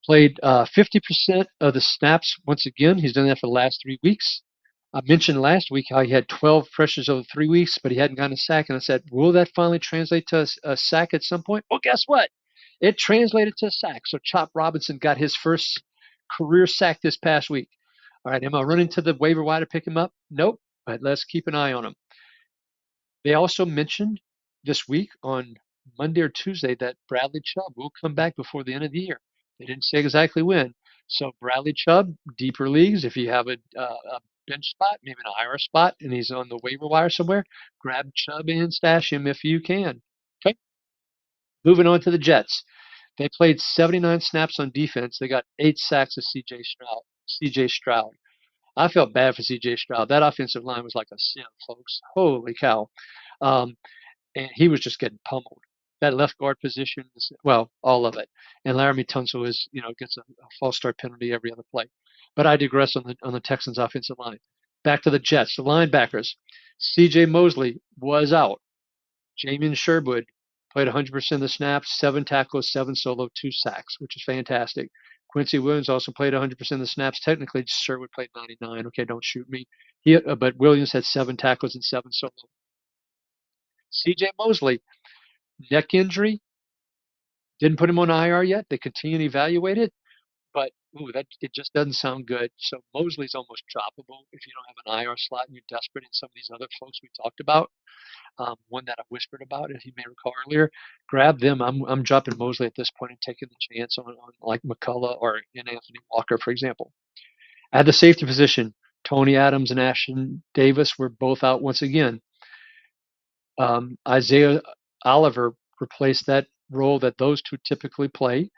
played 50% of the snaps once again. He's done that for the last 3 weeks. I mentioned last week how he had 12 pressures over 3 weeks, but he hadn't gotten a sack. And I said, will that finally translate to a sack at some point? Well, guess what? It translated to a sack. So Chop Robinson got his first career sack this past week. All right, am I running to the waiver wire to pick him up? Nope, but let's keep an eye on him. They also mentioned this week on Monday or Tuesday that Bradley Chubb will come back before the end of the year. They didn't say exactly when. So Bradley Chubb, deeper leagues, if you have a bench spot, maybe an IR spot, and he's on the waiver wire somewhere, grab Chubb and stash him if you can. Okay. Moving on to the Jets. They played 79 snaps on defense. They got 8 sacks of CJ Stroud. I felt bad for CJ Stroud. That offensive line was like a sieve, folks. Holy cow. And he was just getting pummeled. That left guard position, well, all of it. And Laramie Tunsil gets a false start penalty every other play. But I digress on the Texans offensive line. Back to the Jets, the linebackers. C.J. Mosley was out. Jamin Sherwood played 100% of the snaps, 7 tackles, 7 solo, 2 sacks, which is fantastic. Quincy Williams also played 100% of the snaps. Technically, Sherwood played 99. Okay, don't shoot me. But Williams had 7 tackles and 7 solo. C.J. Mosley, neck injury, didn't put him on IR yet. They continue to evaluate it, but it just doesn't sound good. So Mosley's almost droppable if you don't have an IR slot and you're desperate. And some of these other folks we talked about, one that I whispered about, as you may recall earlier, grab them. I'm dropping Mosley at this point and taking the chance on like McCullough or in Anthony Walker, for example. At the safety position, Tony Adams and Ashton Davis were both out once again. Isaiah Oliver replaced that role that those two typically play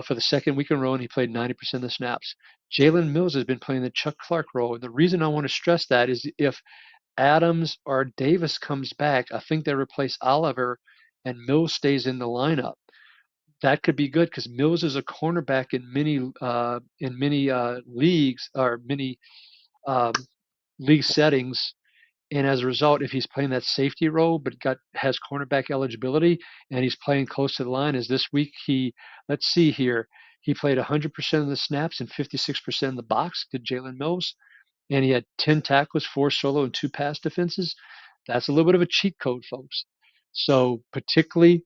for the second week in a row, and he played 90% of the snaps. Jalen Mills has been playing the Chuck Clark role. And the reason I want to stress that is if Adams or Davis comes back, I think they replace Oliver and Mills stays in the lineup. That could be good because Mills is a cornerback in many leagues or many league settings. And as a result, if he's playing that safety role but has cornerback eligibility and he's playing close to the line, as this week let's see here, he played 100% of the snaps and 56% in the box, did Jalen Mills, and he had 10 tackles, 4 solo, and 2 pass defenses. That's a little bit of a cheat code, folks. So particularly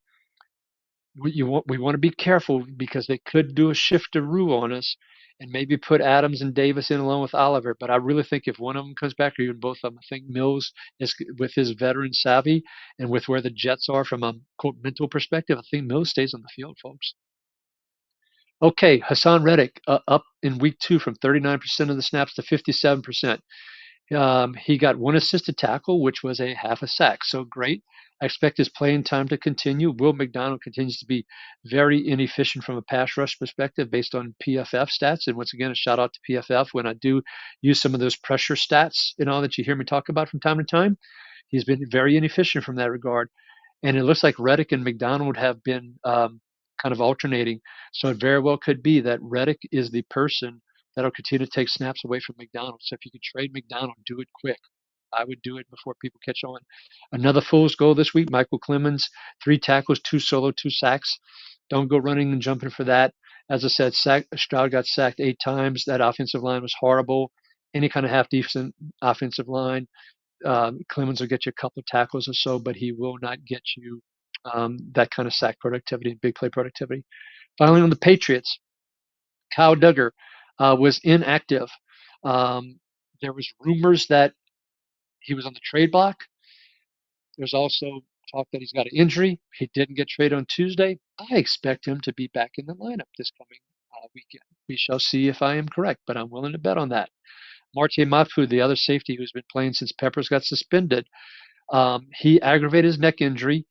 we want to be careful because they could do a shift-a-roo on us and maybe put Adams and Davis in along with Oliver. But I really think if one of them comes back, or even both of them, I think Mills is with his veteran savvy and with where the Jets are from a quote mental perspective. I think Mills stays on the field, folks. Okay, Hassan Reddick up in week 2 from 39% of the snaps to 57%. He got one assisted tackle, which was a half a sack. So great. I expect his playing time to continue. Will McDonald continues to be very inefficient from a pass rush perspective based on PFF stats. And once again, a shout out to PFF when I do use some of those pressure stats and all that you hear me talk about from time to time. He's been very inefficient from that regard. And it looks like Reddick and McDonald have been kind of alternating. So it very well could be that Reddick is the person that'll continue to take snaps away from McDonald. So if you could trade McDonald, do it quick. I would do it before people catch on. Another fool's goal this week, Michael Clemens, 3 tackles, 2 solo, 2 sacks. Don't go running and jumping for that. As I said, Stroud got sacked 8 times. That offensive line was horrible. Any kind of half decent offensive line, Clemens will get you a couple of tackles or so, but he will not get you that kind of sack productivity and big play productivity. Finally, on the Patriots, Kyle Duggar was inactive. There was rumors that he was on the trade block. There's also talk that he's got an injury. He didn't get traded on Tuesday. I expect him to be back in the lineup this coming weekend. We shall see if I am correct, but I'm willing to bet on that. Marte Mafu, the other safety who's been playing since Peppers got suspended, he aggravated his neck injury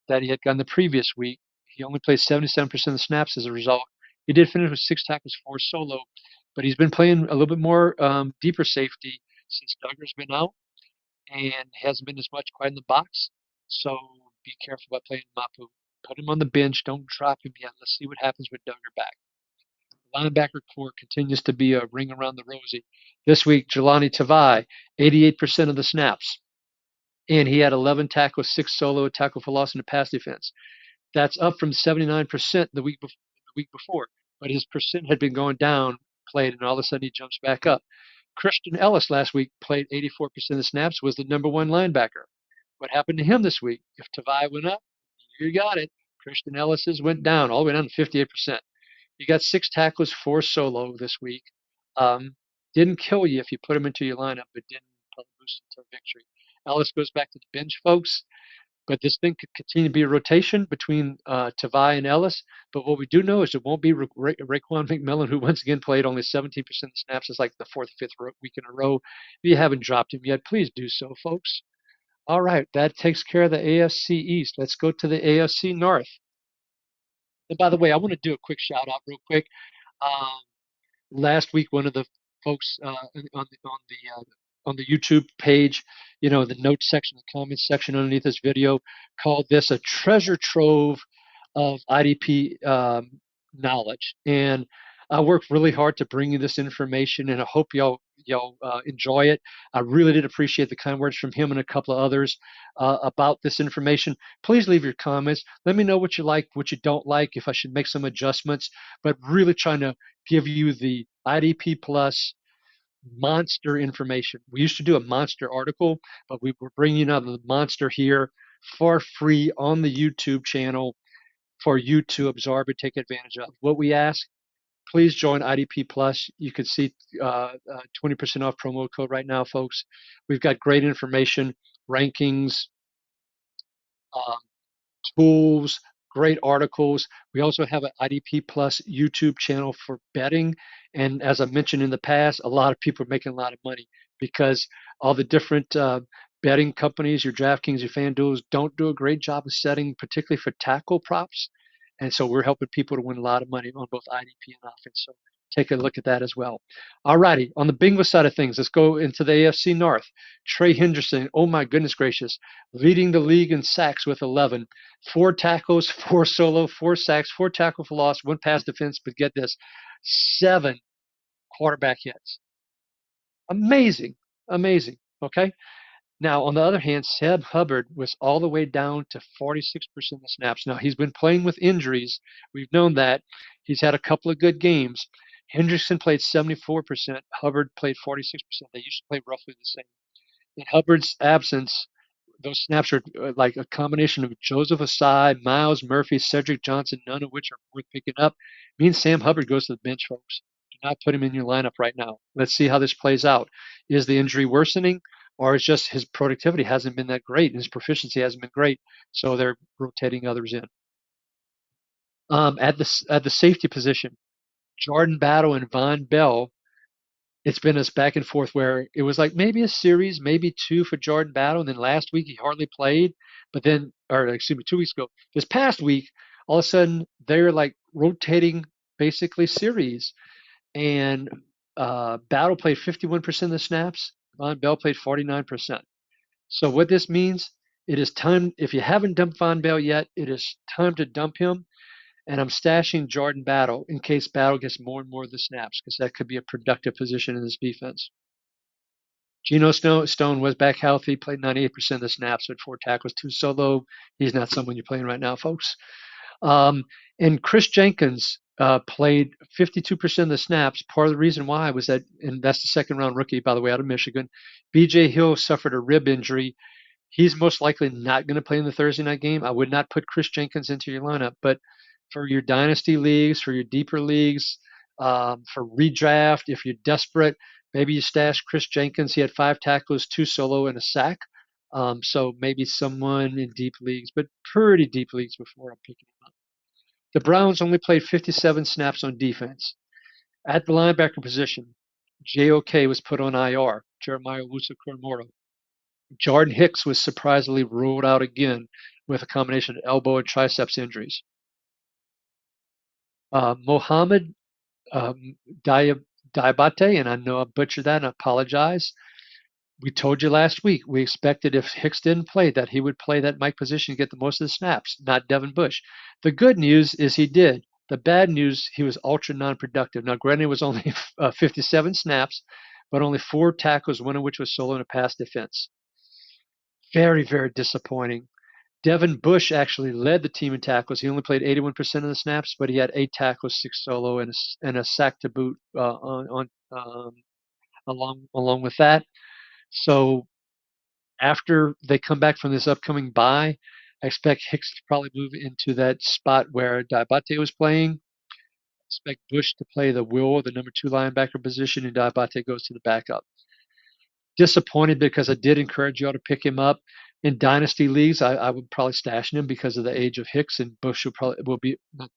that he had gotten the previous week. He only played 77% of the snaps as a result. He did finish with 6 tackles, 4 solo, but he's been playing a little bit more deeper safety since Duggar's been out and hasn't been as much quite in the box. So be careful about playing Mapu. Put him on the bench. Don't drop him yet. Let's see what happens with Duggar back. Linebacker core continues to be a ring around the rosy. This week, Jelani Tavai, 88% of the snaps. And he had 11 tackles, 6 solo, a tackle for loss in the pass defense. That's up from 79% the week before. But his percent had been going down, played, and all of a sudden he jumps back up. Christian Ellis last week played 84% of the snaps, was the number 1 linebacker. What happened to him this week? If Tavai went up, you got it. Christian Ellis's went down, all the way down to 58%. He got 6 tackles, 4 solo this week. Didn't kill you if you put him into your lineup, but didn't boost him to victory. Ellis goes back to the bench, folks. But this thing could continue to be a rotation between Tavai and Ellis. But what we do know is it won't be Raekwon McMillan, who once again played only 17% of the snaps. It's like the 4th or 5th week in a row. If you haven't dropped him yet, please do so, folks. All right, that takes care of the AFC East. Let's go to the AFC North. And by the way, I want to do a quick shout out real quick. Last week, one of the folks on the YouTube page, the notes section, the comments section underneath this video, called this a treasure trove of IDP knowledge. And I worked really hard to bring you this information, and I hope y'all enjoy it. I really did appreciate the kind words from him and a couple of others about this information. Please leave your comments. Let me know what you like, what you don't like, if I should make some adjustments, but really trying to give you the IDP Plus monster information. We used to do a monster article, but we're bringing out the monster here for free on the YouTube channel for you to absorb and take advantage of. What we ask, please join IDP Plus. You can see 20% off promo code right now, folks. We've got great information, rankings, tools, great articles. We also have an IDP Plus YouTube channel for betting. And as I mentioned in the past, a lot of people are making a lot of money because all the different betting companies, your DraftKings, your FanDuels, don't do a great job of setting, particularly for tackle props. And so we're helping people to win a lot of money on both IDP and offense. So take a look at that as well. All righty. On the Bengals side of things, let's go into the AFC North. Trey Henderson, oh my goodness gracious, leading the league in sacks with 11. 4 tackles, 4 solo, 4 sacks, 4 tackle for loss, 1 pass defense, but get this, 7 quarterback hits. Amazing. Okay. Now, on the other hand, Seb Hubbard was all the way down to 46% of the snaps. Now, he's been playing with injuries. We've known that. He's had a couple of good games. Hendrickson played 74%. Hubbard played 46%. They used to play roughly the same. In Hubbard's absence, those snaps are like a combination of Joseph Asai, Miles Murphy, Cedric Johnson, none of which are worth picking up. Means Sam Hubbard goes to the bench, folks. Do not put him in your lineup right now. Let's see how this plays out. Is the injury worsening, or is just his productivity hasn't been that great and his proficiency hasn't been great, so they're rotating others in. At the safety position, Jordan Battle and Von Bell, it's been this back and forth where it was like maybe a series, maybe two for Jordan Battle, and then last week he hardly played. But then, or excuse me, 2 weeks ago, this past week, all of a sudden they're like rotating basically series, and Battle played 51% of the snaps. Von Bell played 49%. So what this means, it is time. If you haven't dumped Von Bell yet, it is time to dump him. And I'm stashing Jordan Battle in case Battle gets more and more of the snaps, because that could be a productive position in this defense. Geno Stone was back healthy, played 98% of the snaps with 4 tackles, 2 solo. He's not someone you're playing right now, folks. And Chris Jenkins played 52% of the snaps. Part of the reason why was that, and that's the second round rookie, by the way, out of Michigan. BJ Hill suffered a rib injury. He's most likely not going to play in the Thursday night game. I would not put Chris Jenkins into your lineup, but for your dynasty leagues, for your deeper leagues, for redraft, if you're desperate, maybe you stash Chris Jenkins. He had 5 tackles, 2 solo, and a sack. So maybe someone in deep leagues, but pretty deep leagues before I'm picking him up. The Browns only played 57 snaps on defense. At the linebacker position, JOK was put on IR, Jeremiah Owusu-Koramoah. Jordan Hicks was surprisingly ruled out again with a combination of elbow and triceps injuries. Mohamed Diabate, and I know I butchered that and I apologize. We told you last week we expected if Hicks didn't play that he would play that Mike position and get the most of the snaps, not Devin Bush. The good news is he did. The bad news, he was ultra non-productive. Now, granted, it was only 57 snaps, but only 4 tackles, one of which was solo in a pass defense. Very, very disappointing. Devin Bush actually led the team in tackles. He only played 81% of the snaps, but he had 8 tackles, 6 solo, and a sack to boot along with that. So after they come back from this upcoming bye, I expect Hicks to probably move into that spot where Diabate was playing. I expect Bush to play the will, the number 2 linebacker position, and Diabate goes to the backup. Disappointed because I did encourage you all to pick him up. In dynasty leagues, I would probably stash him because of the age of Hicks, and Bush will be a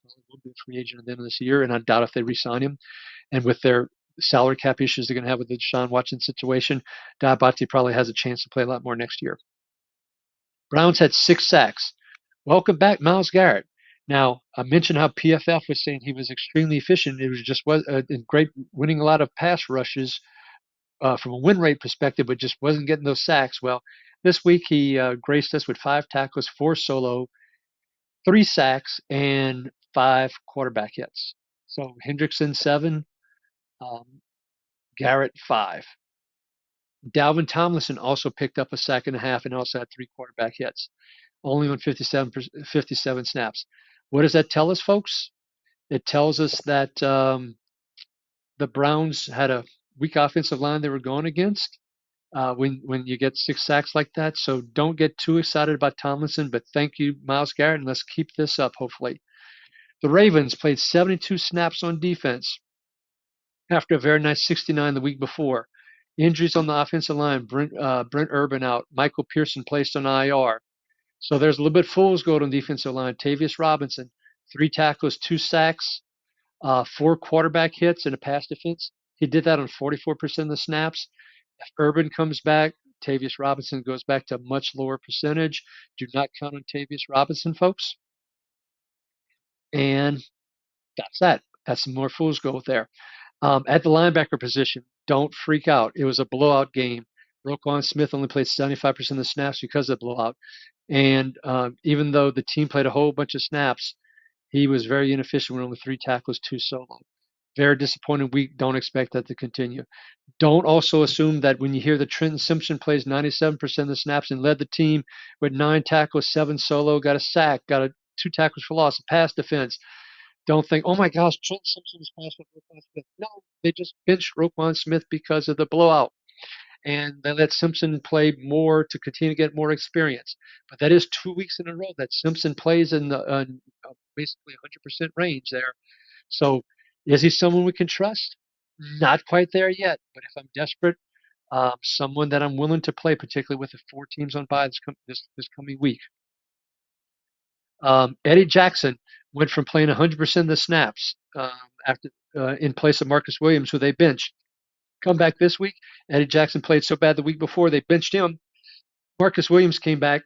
free agent at the end of this year, and I doubt if they re-sign him. And with their salary cap issues they're going to have with the Deshaun Watson situation, Diabate probably has a chance to play a lot more next year. Browns had 6 sacks. Welcome back, Myles Garrett. Now, I mentioned how PFF was saying he was extremely efficient. It was just great, winning a lot of pass rushes from a win rate perspective, but just wasn't getting those sacks. Well, this week he graced us with 5 tackles, 4 solo, 3 sacks, and 5 quarterback hits. So Hendrickson 7, Garrett 5. Dalvin Tomlinson also picked up a sack and a half and also had 3 quarterback hits, only on 57 snaps. What does that tell us, folks? It tells us that the Browns had a weak offensive line they were going against when you get 6 sacks like that. So don't get too excited about Tomlinson, but thank you, Myles Garrett, and let's keep this up, hopefully. The Ravens played 72 snaps on defense after a very nice 69 the week before. Injuries on the offensive line, Brent Urban out, Michael Pearson placed on IR. So there's a little bit fool's gold on defensive line. Tavius Robinson, 3 tackles, 2 sacks, 4 quarterback hits, and a pass defense. He did that on 44% of the snaps. If Urban comes back, Tavius Robinson goes back to a much lower percentage. Do not count on Tavius Robinson, folks. And that's that. That's some more fool's gold there. At the linebacker position, don't freak out. It was a blowout game. Roquan Smith only played 75% of the snaps because of the blowout. And even though the team played a whole bunch of snaps, he was very inefficient with only 3 tackles, 2 solo. Very disappointing week. Don't expect that to continue. Don't also assume that when you hear that Trenton Simpson plays 97% of the snaps and led the team with 9 tackles, 7 solo, got a sack, got 2 tackles for loss, a pass defense. Don't think, oh my gosh, Trenton Simpson is passing Roquan Smith. No, they just benched Roquan Smith because of the blowout. and they let Simpson play more to continue to get more experience. But that is 2 weeks in a row that Simpson plays in the basically 100% range there. So is he someone we can trust? Not quite there yet, but if I'm desperate, someone that I'm willing to play, particularly with the 4 teams on bye this coming week. Eddie Jackson went from playing 100% of the snaps after in place of Marcus Williams, who they benched. Come back this week. Eddie Jackson played so bad the week before they benched him. Marcus Williams came back,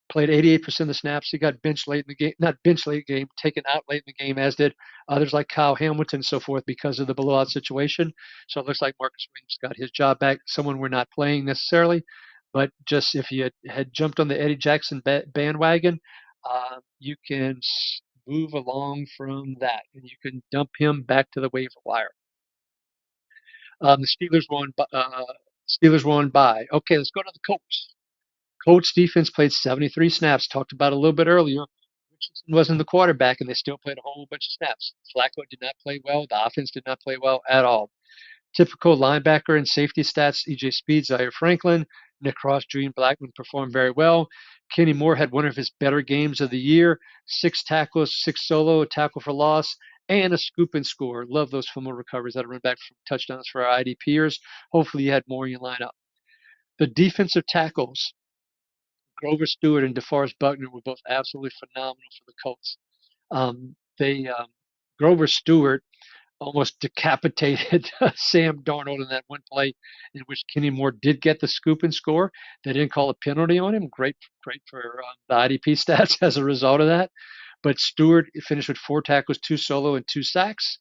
played 88% of the snaps. He got benched late in the game, not benched late in the game, taken out late in the game, as did others like Kyle Hamilton and so forth because of the blowout situation. So it looks like Marcus Williams got his job back. Someone we're not playing necessarily, but just if you had jumped on the Eddie Jackson bandwagon, you can move along from that, and you can dump him back to the waiver wire. The Steelers won by. Okay, let's go to the Colts. Colts defense played 73 snaps. Talked about a little bit earlier. Richardson wasn't the quarterback, and they still played a whole bunch of snaps. Flacco did not play well. The offense did not play well at all. Typical linebacker and safety stats: E.J. Speed, Zaire Franklin, Nick Cross, Julian Blackman performed very well. Kenny Moore had one of his better games of the year. 6 tackles, 6 solo, a tackle for loss, and a scoop and score. Love those fumble recoveries that run back from touchdowns for our IDPers. Hopefully you had more in your lineup. The defensive tackles, Grover Stewart and DeForest Buckner, were both absolutely phenomenal for the Colts. Grover Stewart almost decapitated Sam Darnold in that one play in which Kenny Moore did get the scoop and score. They didn't call a penalty on him. Great for the IDP stats as a result of that. But Stewart finished with 4 tackles, 2 solo, and 2 sacks.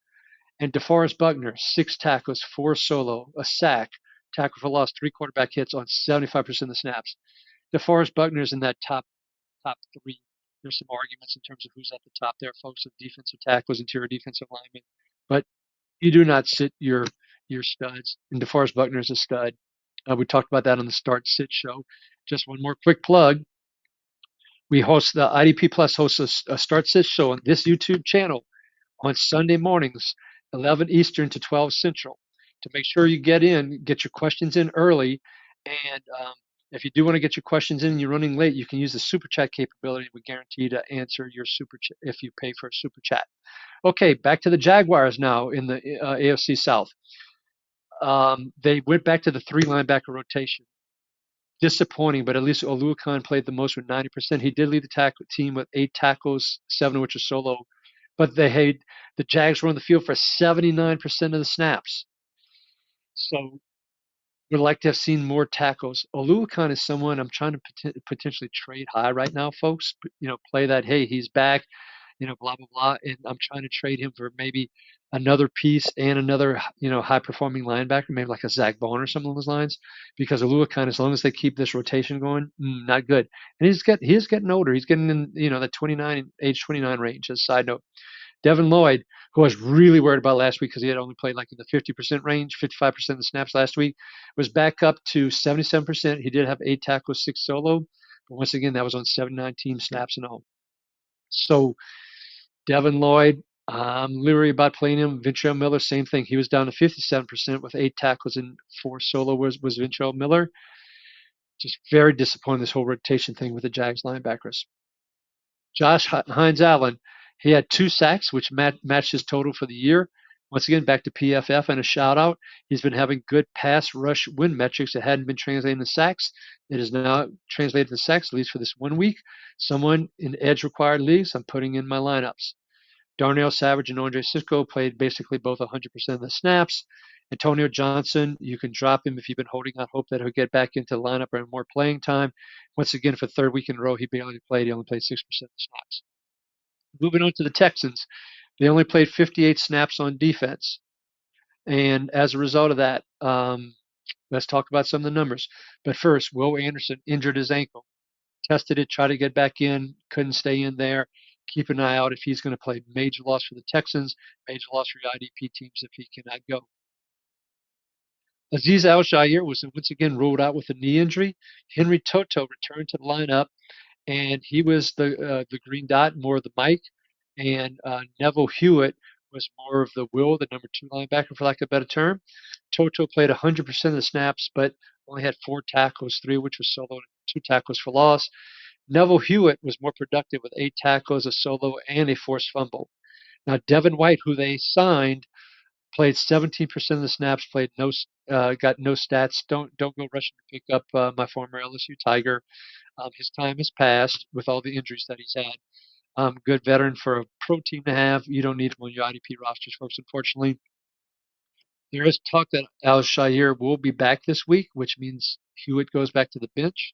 And DeForest Buckner, 6 tackles, 4 solo, a sack, tackle for loss, 3 quarterback hits on 75% of the snaps. DeForest Buckner is in that top 3. There's some arguments in terms of who's at the top there, folks, of defensive tackles, interior defensive linemen. But you do not sit your studs, and DeForest Buckner is a stud. We talked about that on the Start Sit show. Just one more quick plug. We host the IDP Plus hosts a Start Sit show on this YouTube channel on Sunday mornings, 11 Eastern to 12 Central. To make sure you get your questions in early, and if you do want to get your questions in and you're running late, you can use the super chat capability. We guarantee to answer your super chat if you pay for a super chat. Okay, back to the Jaguars now in the AFC South. They went back to the 3 linebacker rotation. Disappointing, but at least Oluokun played the most with 90%. He did lead the team with 8 tackles, 7 of which are solo. But the Jags were on the field for 79% of the snaps. So would like to have seen more tackles. Oluokun is someone I'm trying to potentially trade high right now, folks. Play that, hey, he's back, blah, blah, blah. And I'm trying to trade him for maybe another piece and another, high-performing linebacker, maybe like a Zach Bone or something along those lines. Because Oluokun, as long as they keep this rotation going, not good. And he is getting older. He's getting in, the age 29 range, as a side note. Devin Lloyd, who I was really worried about last week because he had only played like in the 50% range, 55% of the snaps last week, was back up to 77%. He did have 8 tackles, 6 solo. But once again, that was on 79 team snaps and all. So Devin Lloyd, I'm leery about playing him. Ventrell Miller, same thing. He was down to 57% with 8 tackles and 4 solo was Ventrell Miller. Just very disappointed this whole rotation thing with the Jags linebackers. Josh Hines-Allen, he had 2 sacks, which matched his total for the year. Once again, back to PFF and a shout out. He's been having good pass rush win metrics that hadn't been translated into sacks. It is now translated to sacks, at least for this 1 week. Someone in edge required leagues, I'm putting in my lineups. Darnell Savage and Andre Cisco played basically both 100% of the snaps. Antonio Johnson, you can drop him if you've been holding out hope that he'll get back into the lineup and more playing time. Once again, for 3rd week in a row, he barely played. He only played 6% of the snaps. Moving on to the Texans, they only played 58 snaps on defense. And as a result of that, let's talk about some of the numbers. But first, Will Anderson injured his ankle. Tested it, tried to get back in, couldn't stay in there. Keep an eye out if he's going to play. Major loss for the Texans, major loss for your IDP teams if he cannot go. Azeez Al-Shaair was once again ruled out with a knee injury. Henry Toto returned to the lineup, and he was the green dot, more of the Mike. And Neville Hewitt was more of the Will, the number 2 linebacker, for lack of a better term. Toto played 100% of the snaps, but only had 4 tackles, 3 of which was solo, 2 tackles for loss. Neville Hewitt was more productive with 8 tackles, a solo, and a forced fumble. Now, Devin White, who they signed, played 17% of the snaps, got no stats. Don't go rushing to pick up my former LSU Tiger. His time has passed with all the injuries that he's had. Good veteran for a pro team to have. You don't need him on your IDP rosters, folks, unfortunately. There is talk that Jaire will be back this week, which means Hewitt goes back to the bench,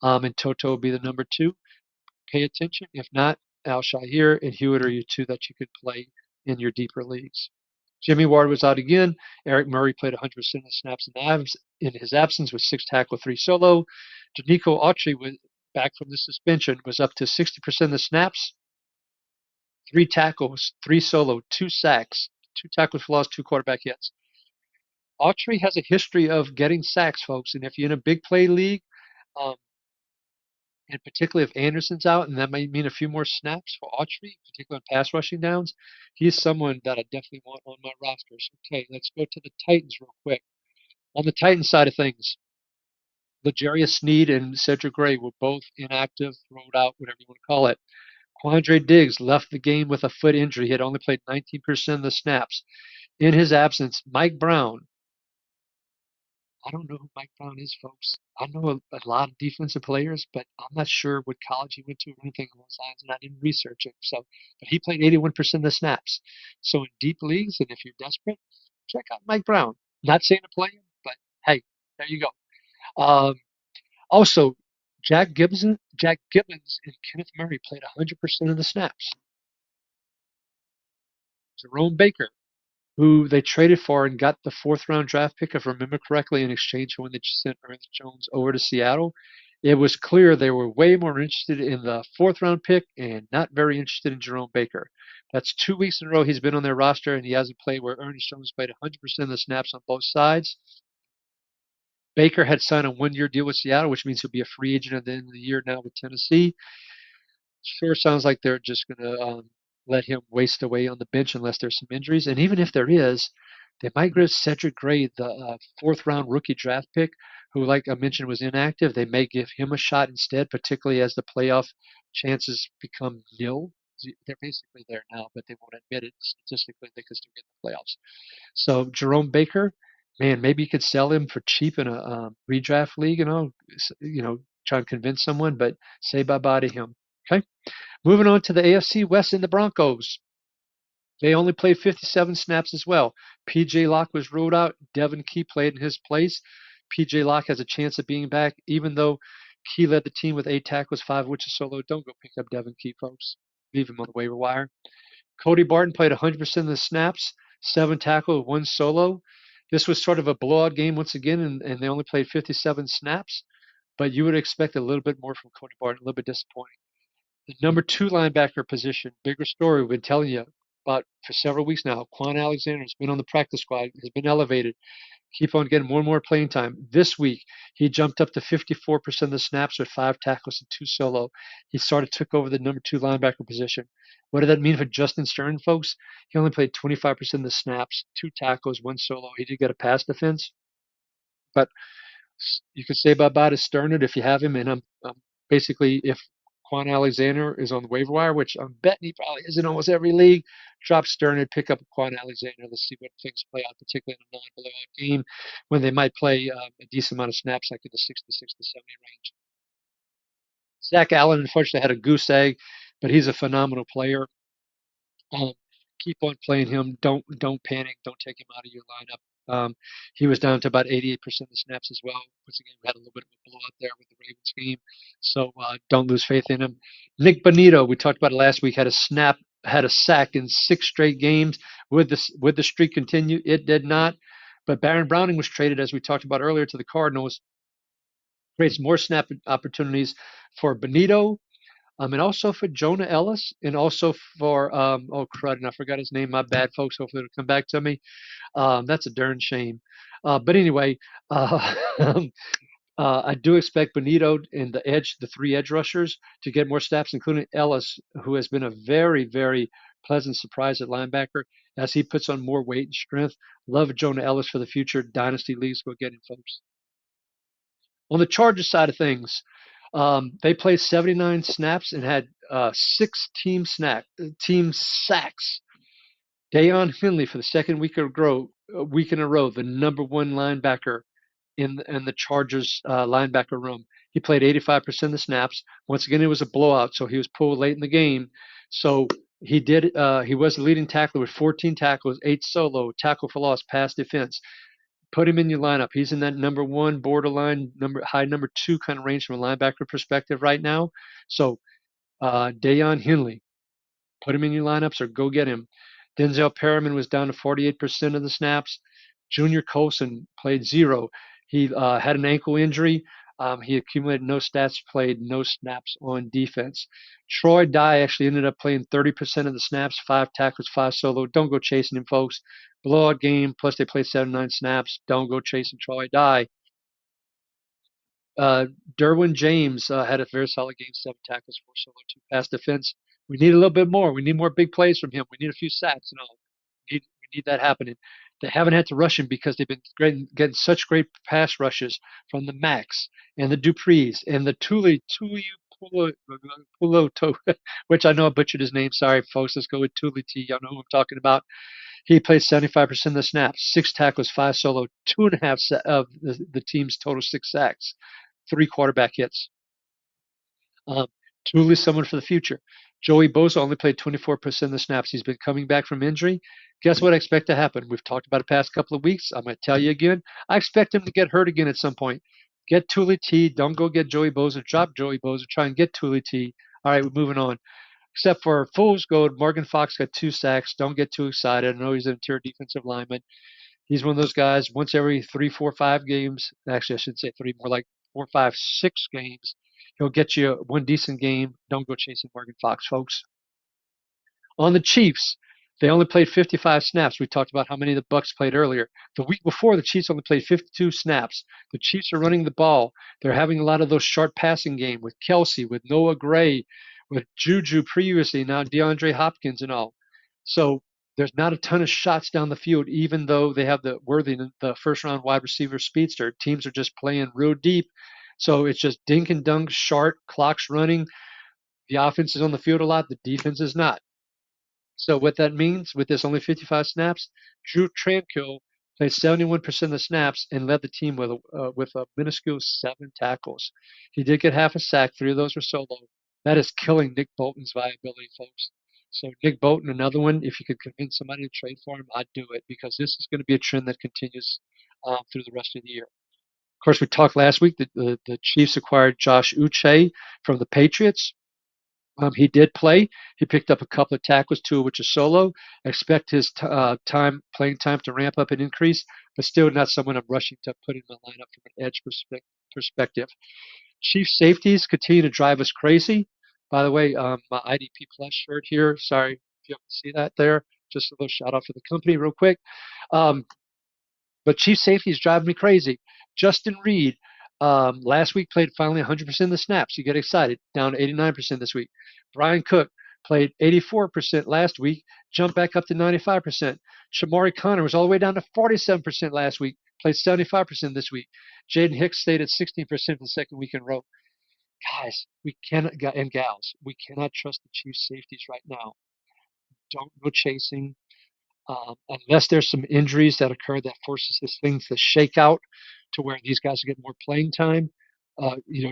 and Toto will be the number 2. Pay attention. If not, Jaire and Hewitt are your 2 that you could play in your deeper leagues. Jimmy Ward was out again. Eric Murray played 100% of the snaps in his absence with 6 tackle, 3 solo. Danico Autry was back from the suspension, was up to 60% of the snaps, 3 tackles, 3 solo, 2 sacks, 2 tackles for loss, 2 quarterback hits. Autry has a history of getting sacks, folks, and if you're in a big play league, um, and particularly if Anderson's out, and that might mean a few more snaps for Autry, particularly on pass rushing downs, he's someone that I definitely want on my roster. So, okay, let's go to the Titans real quick. On the Titans side of things, L'Jarius Sneed and Cedric Gray were both inactive, rolled out, whatever you want to call it. Quandre Diggs left the game with a foot injury. He had only played 19% of the snaps. In his absence, Mike Brown. I don't know who Mike Brown is, folks. I know a lot of defensive players, but I'm not sure what college he went to or anything along those lines, and I didn't research it. So, but he played 81% of the snaps. So in deep leagues, and if you're desperate, check out Mike Brown. Not saying to play him, but hey, there you go. Also, Jack Gibbons, and Kenneth Murray played 100% of the snaps. Jerome Baker, who they traded for and got the 4th-round draft pick, if I remember correctly, in exchange for when they sent Ernest Jones over to Seattle. It was clear they were way more interested in the 4th-round pick and not very interested in Jerome Baker. That's 2 weeks in a row he's been on their roster, and he hasn't played where Ernest Jones played 100% of the snaps on both sides. Baker had signed a 1-year deal with Seattle, which means he'll be a free agent at the end of the year now with Tennessee. Sure sounds like they're just going to let him waste away on the bench unless there's some injuries. And even if there is, they might give Cedric Gray, the 4th-round rookie draft pick, who, like I mentioned, was inactive. They may give him a shot instead, particularly as the playoff chances become nil. They're basically there now, but they won't admit it. Statistically, they could still get in the playoffs. So Jerome Baker, man, maybe you could sell him for cheap in a redraft league, try and convince someone, but say bye-bye to him. Okay? Moving on to the AFC West and the Broncos. They only played 57 snaps as well. P.J. Locke was ruled out. Devin Key played in his place. P.J. Locke has a chance of being back, even though Key led the team with 8 tackles, 5 of which are solo. Don't go pick up Devin Key, folks. Leave him on the waiver wire. Cody Barton played 100% of the snaps, 7 tackles, 1 solo. This was sort of a blowout game once again, and they only played 57 snaps. But you would expect a little bit more from Cody Barton, a little bit disappointing. The number 2 linebacker position, bigger story we've been telling you about for several weeks now. Quan Alexander has been on the practice squad, has been elevated. Keep on getting more and more playing time. This week, he jumped up to 54% of the snaps with 5 tackles and 2 solo. He took over the number 2 linebacker position. What did that mean for Justin Stern, folks? He only played 25% of the snaps, 2 tackles, 1 solo. He did get a pass defense, but you could say bye-bye to Sternard if you have him, and I'm basically, if Quan Alexander is on the waiver wire, which I'm betting he probably is in almost every league, drop Sternard, pick up Quan Alexander. Let's see what things play out, particularly in a non-blowout game when they might play a decent amount of snaps, like in the 66 to 70 range. Zach Allen, unfortunately, had a goose egg, but he's a phenomenal player. Keep on playing him. Don't panic. Don't take him out of your lineup. He was down to about 88% of the snaps as well. Once again, we had a little bit of a blowout there with the Ravens game, so don't lose faith in him. Nick Bonito, we talked about it last week, had a sack in 6 straight games. Would the streak continue? It did not. But Baron Browning was traded, as we talked about earlier, to the Cardinals. Creates more snap opportunities for Bonito, and also for Jonah Ellis, and also for oh crud, and I forgot his name. My bad, folks. Hopefully it'll come back to me. That's a darn shame. But anyway, I do expect Bonito and the 3 edge rushers to get more snaps, including Ellis, who has been a very, very pleasant surprise at linebacker as he puts on more weight and strength. Love Jonah Ellis for the future. Dynasty leagues, go get him, folks. On the Chargers side of things, they played 79 snaps and had six team sacks. Deion Finley for the second week in a row, the number one linebacker in the Chargers linebacker room. He played 85% of the snaps. Once again, it was a blowout, so he was pulled late in the game. So he was the leading tackler with 14 tackles, 8 solo, tackle for loss, pass defense. Put him in your lineup. He's in that number one, borderline number two kind of range from a linebacker perspective right now. So Deion Henley, put him in your lineups or go get him. Denzel Perriman was down to 48% of the snaps. Junior Colson played 0. He had an ankle injury. He accumulated no stats, played no snaps on defense. Troy Dye actually ended up playing 30% of the snaps, 5 tackles, 5 solo. Don't go chasing him, folks. Blowout game, plus they played 79 snaps. Don't go chasing Troy Dye. Derwin James had a very solid game, 7 tackles, 4 solo, 2 pass defense. We need a little bit more. We need more big plays from him. We need a few sacks and all. We need that happening. They haven't had to rush him because they've been getting such great pass rushes from the Max and the Duprees and the Tuli Pulo, which I know I butchered his name. Sorry, folks. Let's go with Tuli T. Y'all know who I'm talking about. He played 75% of the snaps, 6 tackles, 5 solo, 2.5 of the team's total 6 sacks, 3 quarterback hits. Truly someone for the future. Joey Bosa only played 24% of the snaps. He's been coming back from injury. Guess what I expect to happen? We've talked about it the past couple of weeks. I'm going to tell you again. I expect him to get hurt again at some point. Get Tuli T. Don't go get Joey Bosa. Drop Joey Bosa. Try and get Tuli T. All right, we're moving on. Except for Fool's Gold, Morgan Fox got 2 sacks. Don't get too excited. I know he's an interior defensive lineman. He's one of those guys, once every 3, 4, 5 games. Actually, I should say 3, more like 4, 5, 6 games. He'll get you one decent game. Don't go chasing Morgan Fox, folks. On the Chiefs, they only played 55 snaps. We talked about how many the Bucks played earlier. The week before, the Chiefs only played 52 snaps. The Chiefs are running the ball. They're having a lot of those short passing game with Kelsey, with Noah Gray, with Juju previously, now DeAndre Hopkins and all. So there's not a ton of shots down the field, even though they have the first-round wide receiver speedster. Teams are just playing real deep. So it's just dink and dunk, short, clock's running. The offense is on the field a lot. The defense is not. So what that means with this only 55 snaps, Drew Tranquill played 71% of the snaps and led the team with a minuscule 7 tackles. He did get half a sack. 3 of those were solo. That is killing Nick Bolton's viability, folks. So Nick Bolton, another one, if you could convince somebody to trade for him, I'd do it because this is going to be a trend that continues through the rest of the year. Of course, we talked last week that the Chiefs acquired Josh Uche from the Patriots. He did play. He picked up a couple of tackles, 2 of which are solo. I expect his playing time to ramp up and increase, but still not someone I'm rushing to put in my lineup from an edge perspective. Chief safeties continue to drive us crazy. By the way, my IDP Plus shirt here. Sorry if you don't see that there. Just a little shout out for the company real quick. But chief safety is driving me crazy. Justin Reed, last week played finally 100% of the snaps. You get excited. Down to 89% this week. Brian Cook played 84% last week, jumped back up to 95%. Shamari Connor was all the way down to 47% last week, played 75% this week. Jaden Hicks stayed at 16% the second week in a row. Guys, we cannot, and gals, we cannot trust the Chiefs safeties right now. Don't go chasing. Unless there's some injuries that occur that forces this thing to shake out to where these guys get more playing time,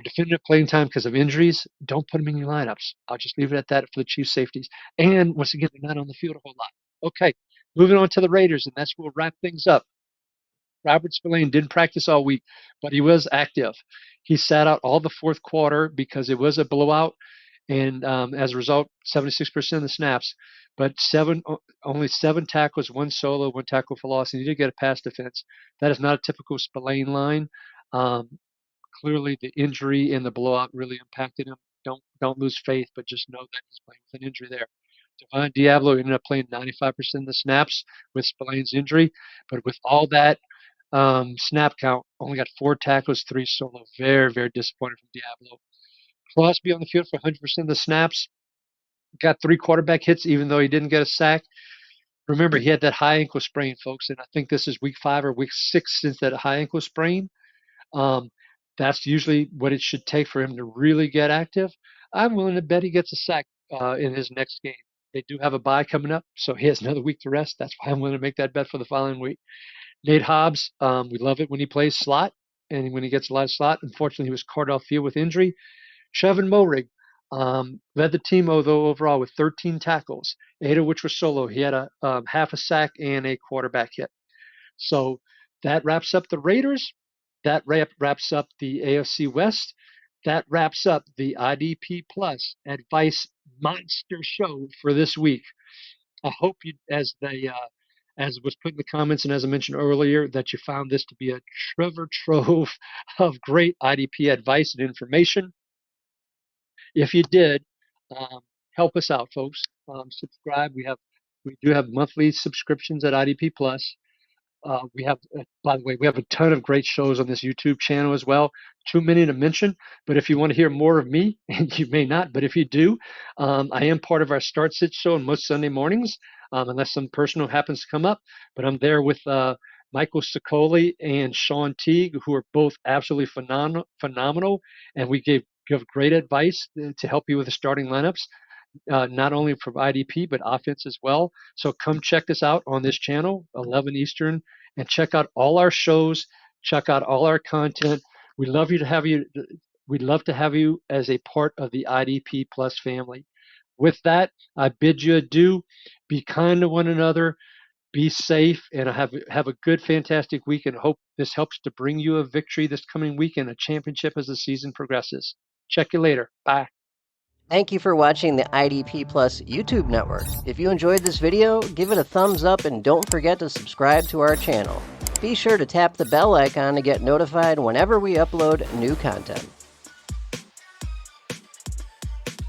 definitive playing time because of injuries, don't put them in your lineups. I'll just leave it at that for the Chiefs safeties. And once again, they're not on the field a whole lot. Okay, moving on to the Raiders, and that's where we'll wrap things up. Robert Spillane didn't practice all week, but he was active. He sat out all the fourth quarter because it was a blowout, and as a result, 76% of the snaps. But only 7 tackles, 1 solo, 1 tackle for loss, and he did get a pass defense. That is not a typical Spillane line. Clearly, the injury and the blowout really impacted him. Don't lose faith, but just know that he's playing with an injury there. Devon Diablo ended up playing 95% of the snaps with Spillane's injury, but with all that snap count, only got 4 tackles, 3 solo. Very, very disappointed from Diablo. Crosby on the field for 100% of the snaps. Got 3 quarterback hits, even though he didn't get a sack. Remember, he had that high ankle sprain, folks, and I think this is week 5 or week 6 since that high ankle sprain. That's usually what it should take for him to really get active. I'm willing to bet he gets a sack in his next game. They do have a bye coming up, so he has another week to rest. That's why I'm willing to make that bet for the following week. Nate Hobbs, we love it when he plays slot and when he gets a lot of slot. Unfortunately, he was carted off field with injury. Trevin Moehrig led the team, although overall with 13 tackles, 8 of which were solo. He had a half a sack and a quarterback hit. So that wraps up the Raiders. That wraps up the AFC West. That wraps up the IDP Plus Advice Monster Show for this week. I hope you, as was put in the comments and as I mentioned earlier, that you found this to be a treasure trove of great IDP advice and information. If you did, help us out, folks. Subscribe. We do have monthly subscriptions at IDP Plus. We have, by the way, we have a ton of great shows on this YouTube channel as well. Too many to mention, but if you want to hear more of me, and you may not, but if you do, I am part of our Start Sit show on most Sunday mornings, unless some personal happens to come up. But I'm there with Michael Sicoli and Sean Teague, who are both absolutely phenomenal, and we give great advice to help you with the starting lineups. Not only from IDP, but offense as well. So come check us out on this channel, 11 Eastern, and check out all our shows, check out all our content. We'd love to have you as a part of the IDP Plus family. With that, I bid you adieu. Be kind to one another, be safe, and have a good, fantastic week, and hope this helps to bring you a victory this coming week and a championship as the season progresses. Check you later. Bye. Thank you for watching the IDP Plus YouTube network. If you enjoyed this video, give it a thumbs up and don't forget to subscribe to our channel. Be sure to tap the bell icon to get notified whenever we upload new content.